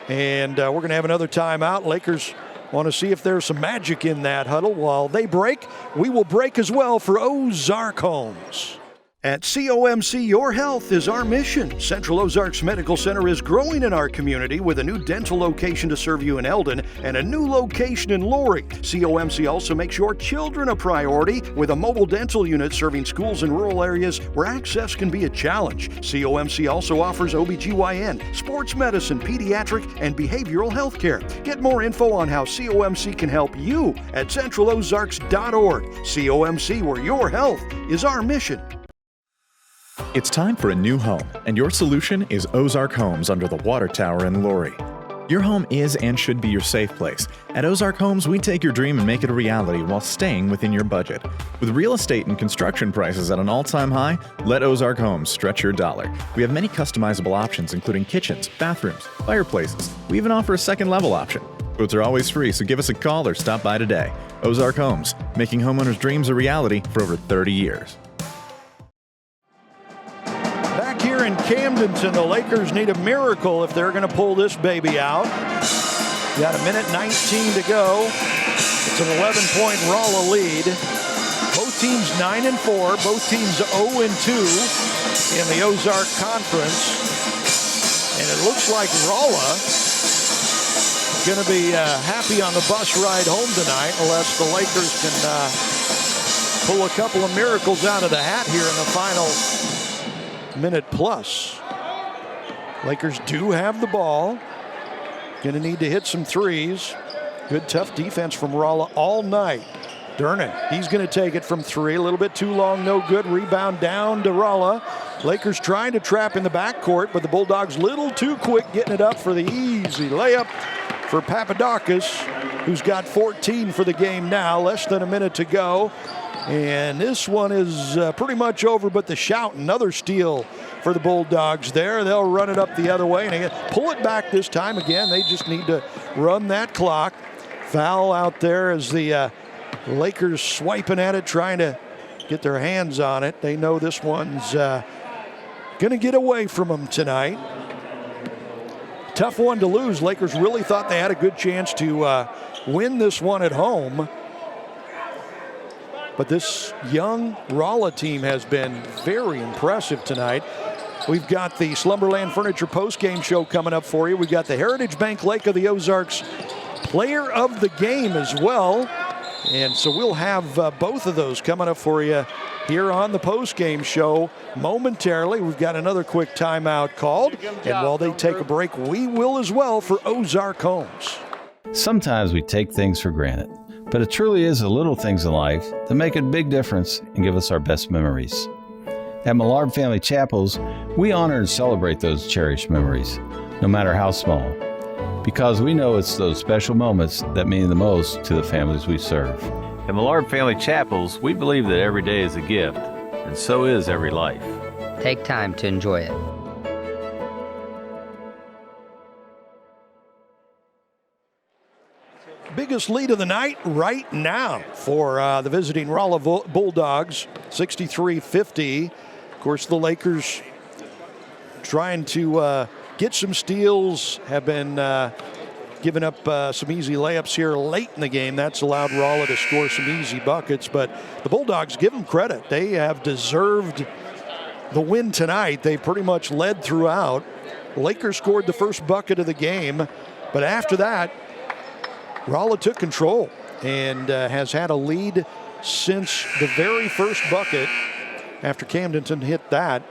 B: And we're going to have another timeout. Lakers want to see if there's some magic in that huddle. While they break, we will break as well for Ozark Homes. At COMC, your health is our mission. Central Ozarks Medical Center is growing in our community with a new dental location to serve you in Eldon and a new location in Laurie. COMC also makes your children a priority with a mobile dental unit serving schools in rural areas where access can be a challenge. COMC also offers OBGYN, sports medicine, pediatric, and behavioral health care. Get more info on how COMC can help you at centralozarks.org. COMC, where your health is our mission.
G: It's time for a new home, and your solution is Ozark Homes under the water tower in Laurie. Your home is and should be your safe place. At Ozark Homes, we take your dream and make it a reality while staying within your budget. With real estate and construction prices at an all-time high, let Ozark Homes stretch your dollar. We have many customizable options, including kitchens, bathrooms, fireplaces. We even offer a second level option. Quotes are always free, so give us a call or stop by today. Ozark Homes, making homeowners' dreams a reality for over 30 years.
B: Here in Camdenton, the Lakers need a miracle if they're going to pull this baby out. Got a minute 19 to go. It's an 11-point Rolla lead. Both teams 9-4, both teams 0-2 in the Ozark Conference. And it looks like Rolla going to be happy on the bus ride home tonight unless the Lakers can pull a couple of miracles out of the hat here in the final minute plus. Lakers do have the ball. Going to need to hit some threes. Good tough defense from Rolla all night. Durnan, he's going to take it from three. A little bit too long, no good. Rebound down to Rolla. Lakers trying to trap in the backcourt, but the Bulldogs little too quick getting it up for the easy layup for Papadakis, who's got 14 for the game now. Less than a minute to go. And this one is pretty much over, but the shout, another steal for the Bulldogs there. They'll run it up the other way and again, pull it back this time. Again, they just need to run that clock. Foul out there as the Lakers swiping at it, trying to get their hands on it. They know this one's going to get away from them tonight. Tough one to lose. Lakers really thought they had a good chance to win this one at home. But this young Rolla team has been very impressive tonight. We've got the Slumberland Furniture postgame show coming up for you. We've got the Heritage Bank Lake of the Ozarks Player of the Game as well. And so we'll have both of those coming up for you here on the postgame show momentarily. We've got another quick timeout called. And while they take a break, we will as well for Ozark Homes.
E: Sometimes we take things for granted. But it truly is the little things in life that make a big difference and give us our best memories. At Millard Family Chapels, we honor and celebrate those cherished memories, no matter how small, because we know it's those special moments that mean the most to the families we serve.
P: At Millard Family Chapels, we believe that every day is a gift, and so is every life.
F: Take time to enjoy it.
B: Biggest lead of the night right now for the visiting Rolla Bulldogs, 63-50. Of course, the Lakers trying to get some steals, have been giving up some easy layups here late in the game. That's allowed Rolla to score some easy buckets, but the Bulldogs, give them credit. They have deserved the win tonight. They pretty much led throughout. The Lakers scored the first bucket of the game, but after that, Rolla took control and has had a lead since the very first bucket after Camdenton hit that.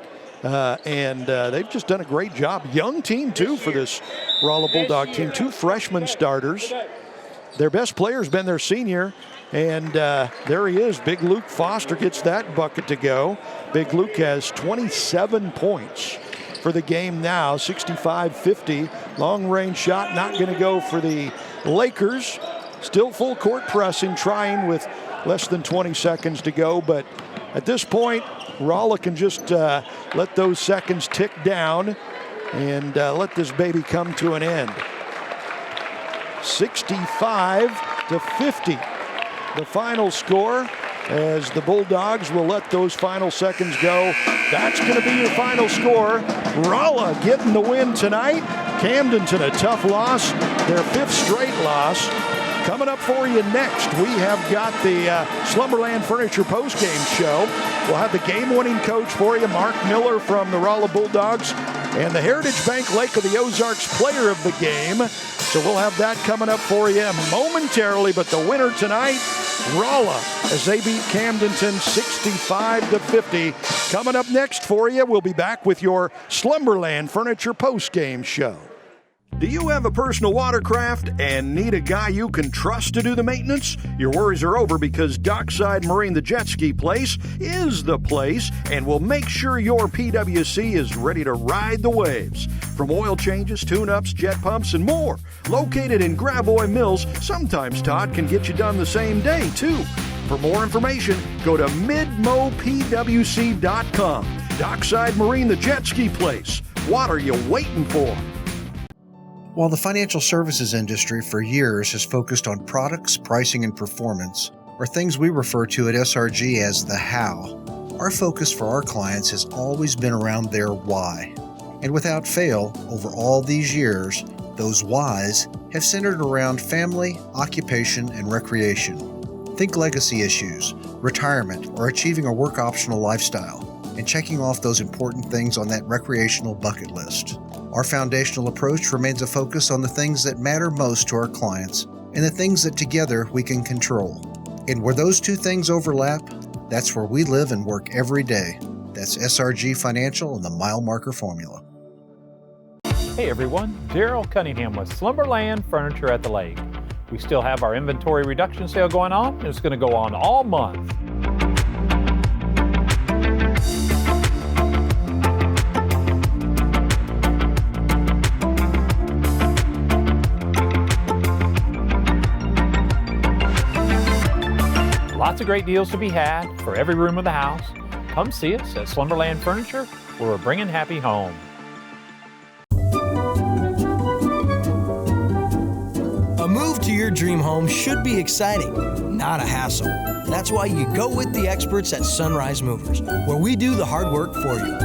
B: They've just done a great job. Young team, too, for this Rolla Bulldog team. 2 freshman starters. Their best player's been their senior. And there he is. Big Luke Foster gets that bucket to go. Big Luke has 27 points for the game now, 65-50. Long-range shot not going to go for the Lakers. Still full court pressing, trying with less than 20 seconds to go. But at this point, Rolla can just let those seconds tick down and let this baby come to an end. 65-50, the final score, as the Bulldogs will let those final seconds go. That's going to be your final score. Rolla getting the win tonight. Camdenton, a tough loss, their 5th straight loss. Coming up for you next, we have got the Slumberland Furniture postgame show. We'll have the game-winning coach for you, Mark Miller from the Rolla Bulldogs, and the Heritage Bank Lake of the Ozarks player of the game. So we'll have that coming up for you momentarily, but the winner tonight, Rolla, as they beat Camdenton 65-50. Coming up next for you, we'll be back with your Slumberland Furniture postgame show. Do you have a personal watercraft and need a guy you can trust to do the maintenance? Your worries are over, because Dockside Marine, the jet ski place, is the place and will make sure your PWC is ready to ride the waves. From oil changes, tune-ups, jet pumps, and more. Located in Gravois Mills, sometimes Todd can get you done the same day, too. For more information, go to midmopwc.com. Dockside Marine, the jet ski place. What are you waiting for?
H: While the financial services industry for years has focused on products, pricing, and performance, or things we refer to at SRG as the how, our focus for our clients has always been around their why. And without fail, over all these years, those whys have centered around family, occupation, and recreation. Think legacy issues, retirement, or achieving a work-optional lifestyle, and checking off those important things on that recreational bucket list. Our foundational approach remains a focus on the things that matter most to our clients and the things that together we can control. And where those two things overlap, that's where we live and work every day. That's SRG Financial and the Mile Marker Formula.
J: Hey everyone, Daryl Cunningham with Slumberland Furniture at the Lake. We still have our inventory reduction sale going on, and it's going to go on all month. Lots of great deals to be had for every room of the house. Come see us at Slumberland Furniture, where we're bringing happy home.
A: A move to your dream home should be exciting, not a hassle. That's why you go with the experts at Sunrise Movers, where we do the hard work for you.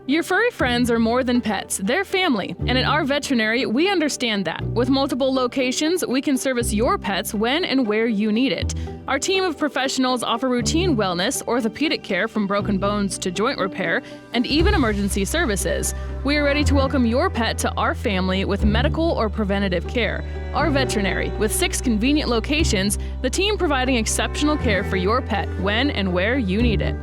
C: Your furry friends are more than pets, they're family, and at our veterinary, we understand that. With multiple locations, we can service your pets when and where you need it. Our team of professionals offer routine wellness, orthopedic care from broken bones to joint repair, and even emergency services. We are ready to welcome your pet to our family with medical or preventative care. Our veterinary, with 6 convenient locations, the team providing exceptional care for your pet when and where you need it.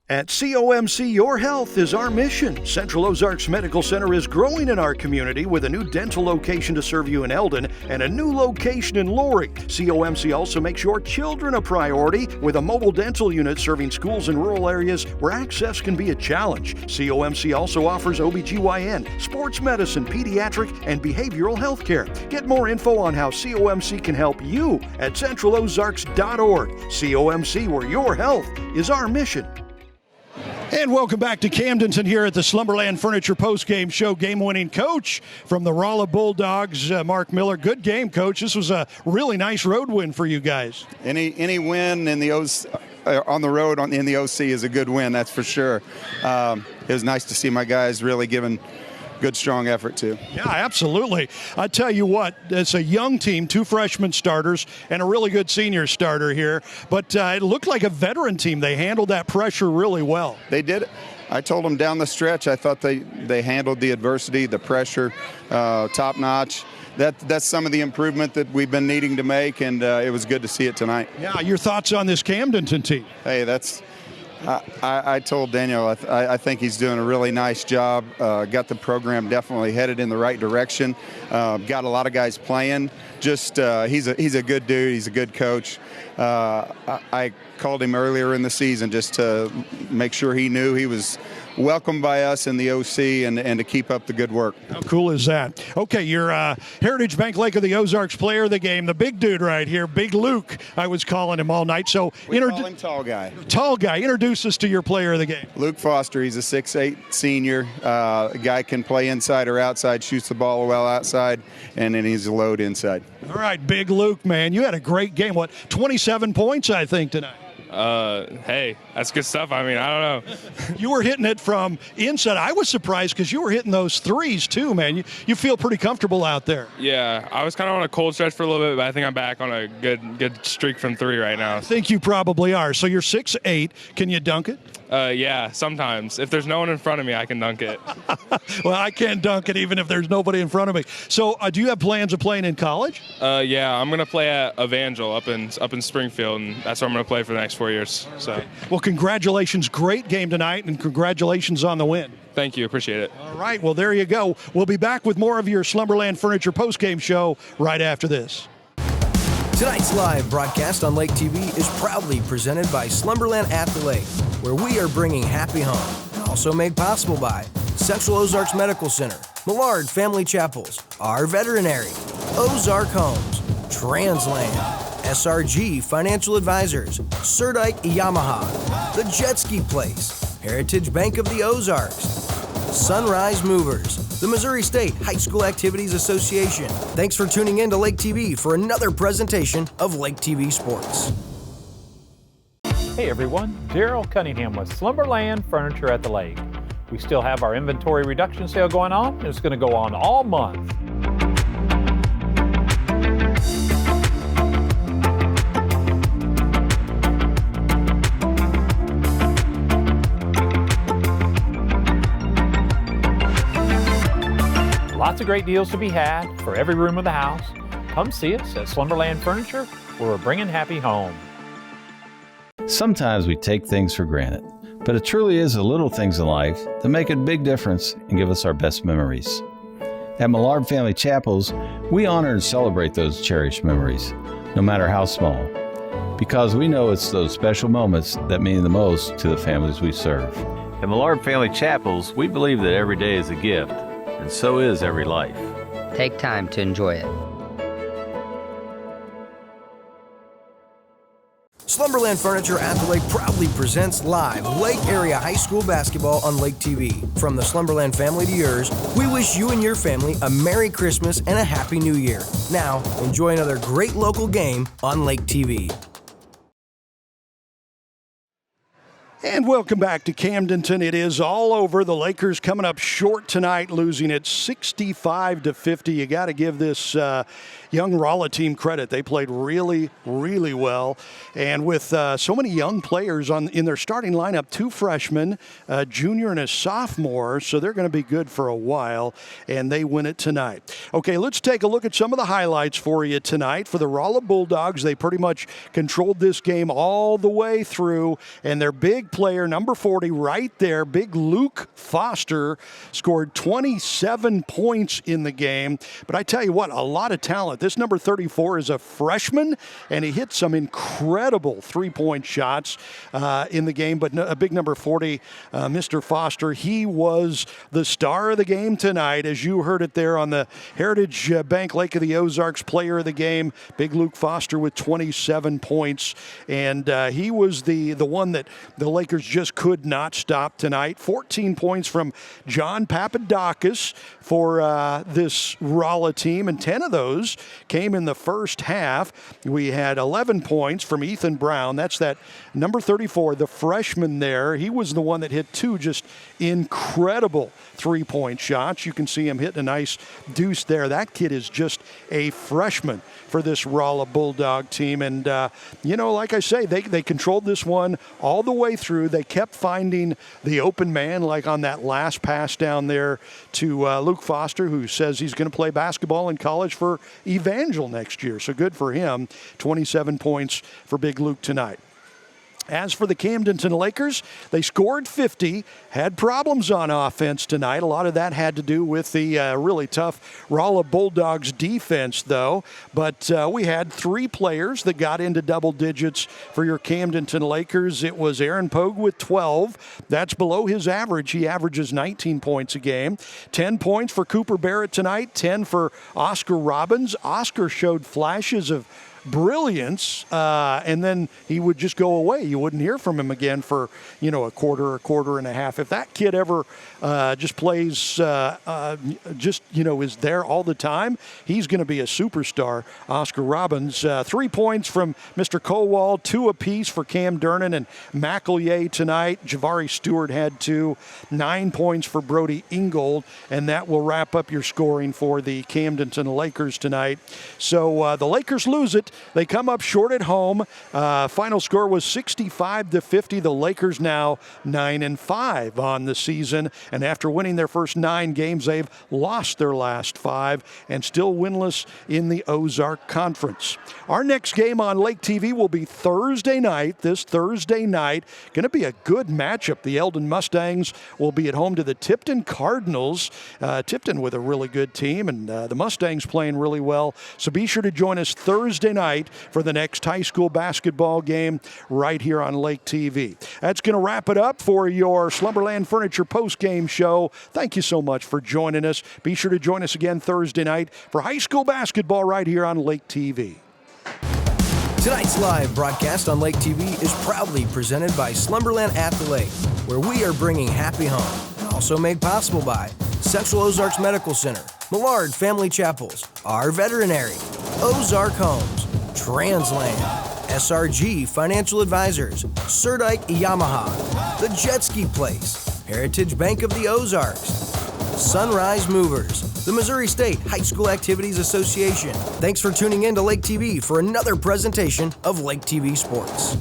B: At COMC, your health is our mission. Central Ozarks Medical Center is growing in our community with a new dental location to serve you in Eldon and a new location in Laurie. COMC also makes your children a priority with a mobile dental unit serving schools in rural areas where access can be a challenge. COMC also offers OBGYN, sports medicine, pediatric, and behavioral health care. Get more info on how COMC can help you at centralozarks.org. COMC, where your health is our mission. And welcome back to Camdenton here at the Slumberland Furniture postgame show. Game-winning coach from the Rolla Bulldogs, Mark Miller. Good game, Coach. This was a really nice road win for you guys.
D: Any win in the on the road in the OC is a good win, that's for sure. It was nice to see my guys really giving good, strong effort, too.
B: Yeah, absolutely. I tell you what, it's a young team, 2 freshman starters and a really good senior starter here. But it looked like a veteran team. They handled that pressure really well.
D: They did it. I told them down the stretch, I thought they handled the adversity, the pressure, top-notch. That's some of the improvement that we've been needing to make, and it was good to see it tonight.
B: Yeah, your thoughts on this Camdenton team?
D: Hey, I told Daniel I think he's doing a really nice job. Got the program definitely headed in the right direction. Got a lot of guys playing. Just he's a good dude. He's a good coach. I called him earlier in the season just to make sure he knew he was welcomed by us in the OC and to keep up the good work.
B: How cool is that? Okay, your Heritage Bank Lake of the Ozarks player of the game, the big dude right here, Big Luke, I was calling him all night. So
D: we call him Tall Guy.
B: Tall Guy. Introduce us to your player of the game.
D: Luke Foster. He's a 6'8" senior. A guy can play inside or outside, shoots the ball well outside, and then he's a load inside.
B: All right, Big Luke, man. You had a great game. What, 27 points, I think, tonight?
Q: Hey, that's good stuff. I mean, I don't know.
B: You were hitting it from inside. I was surprised because you were hitting those threes too, man. You feel pretty comfortable out there.
Q: Yeah, I was kind of on a cold stretch for a little bit, but I think I'm back on a good streak from 3 right now.
B: I think you probably are. So you're 6'8". Can you dunk it?
Q: Yeah, sometimes. If there's no one in front of me, I can dunk it.
B: Well, I can't dunk it even if there's nobody in front of me. So do you have plans of playing in college?
Q: Yeah, I'm going to play at Evangel up in Springfield, and that's where I'm going to play for the next 4 years. So.
B: Okay. Well, congratulations. Great game tonight, and congratulations on the win.
Q: Thank you. Appreciate it.
B: All right. Well, there you go. We'll be back with more of your Slumberland Furniture postgame show right after this.
A: Tonight's live broadcast on Lake TV is proudly presented by Slumberland at the Lake, where we are bringing happy home, and also made possible by Central Ozarks Medical Center, Millard Family Chapels, Our Veterinary, Ozark Homes, Transland, SRG Financial Advisors, Surdike Yamaha, The Jet Ski Place, Heritage Bank of the Ozarks, Sunrise Movers, the Missouri State High School Activities Association. Thanks for tuning in to Lake TV for another presentation of Lake TV Sports.
J: Hey everyone, Daryl Cunningham with Slumberland Furniture at the Lake. We still have our inventory reduction sale going on, and it's going to go on all month. Lots of great deals to be had for every room of the house. Come see us at Slumberland Furniture, where we're bringing happy home.
E: Sometimes we take things for granted, but it truly is the little things in life that make a big difference and give us our best memories. At Millard Family Chapels, we honor and celebrate those cherished memories, no matter how small, because we know it's those special moments that mean the most to the families we serve.
P: At Millard Family Chapels, we believe that every day is a gift, and so is every life.
F: Take time to enjoy it.
A: Slumberland Furniture at the Lake proudly presents live Lake Area High School basketball on Lake TV. From the Slumberland family to yours, we wish you and your family a Merry Christmas and a Happy New Year. Now, enjoy another great local game on Lake TV.
B: And welcome back to Camdenton. It is all over. The Lakers coming up short tonight, losing it 65-50. You got to give this young Rolla team credit. They played really, really well. And with so many young players in their starting lineup, 2 freshmen, a junior and a sophomore, so they're going to be good for a while, and they win it tonight. Okay, let's take a look at some of the highlights for you tonight. For the Rolla Bulldogs, they pretty much controlled this game all the way through, and their big player, number 40, right there, big Luke Foster, scored 27 points in the game. But I tell you what, a lot of talent. This number 34 is a freshman, and he hit some incredible three-point shots in the game. But a big number 40, Mr. Foster, he was the star of the game tonight, as you heard it there on the Heritage Bank Lake of the Ozarks player of the game. Big Luke Foster with 27 points, and he was the one that the Lakers just could not stop tonight. 14 points from John Papadakis for this Rolla team, and 10 of those came in the first half. We had 11 points from Ethan Brown. That's that number 34, the freshman there. He was the one that hit 2 just incredible three-point shots. You can see him hitting a nice deuce there. That kid is just a freshman for this Rolla Bulldog team. And, like I say, they controlled this one all the way through. They kept finding the open man, like on that last pass down there to Luke Foster, who says he's going to play basketball in college for Evangel next year. So good for him. 27 points for Big Luke tonight. As for the Camdenton Lakers, they scored 50, had problems on offense tonight. A lot of that had to do with the really tough Rolla Bulldogs defense, though. But we had 3 players that got into double digits for your Camdenton Lakers. It was Aaron Pogue with 12. That's below his average. He averages 19 points a game. 10 points for Cooper Barrett tonight, 10 for Oscar Robbins. Oscar showed flashes of brilliance, and then he would just go away. You wouldn't hear from him again for, a quarter and a half. If that kid ever just plays, is there all the time, he's going to be a superstar. Oscar Robbins, 3 points from Mr. Kowal, 2 apiece for Cam Durnan and McEllier tonight. Javari Stewart had 2, 9 points for Brody Ingold, and that will wrap up your scoring for the Camdenton Lakers tonight. So the Lakers lose it. They come up short at home. Final score was 65-50. The Lakers now 9-5 on the season. And after winning their first 9 games, they've lost their last 5 and still winless in the Ozark Conference. Our next game on Lake TV will be Thursday night. This Thursday night, going to be a good matchup. The Eldon Mustangs will be at home to the Tipton Cardinals. Tipton with a really good team, and the Mustangs playing really well. So be sure to join us Thursday night for the next high school basketball game right here on Lake TV. That's going to wrap it up for your Slumberland Furniture post-game show. Thank you so much for joining us. Be sure to join us again Thursday night for high school basketball right here on Lake TV.
A: Tonight's live broadcast on Lake TV is proudly presented by Slumberland at the Lake, where we are bringing happy home. Also made possible by Central Ozarks Medical Center, Millard Family Chapels, our veterinary, Ozark Homes, Transland, SRG Financial Advisors, Surdike Yamaha, The Jet Ski Place, Heritage Bank of the Ozarks, Sunrise Movers, the Missouri State High School Activities Association. Thanks for tuning in to Lake TV for another presentation of Lake TV Sports.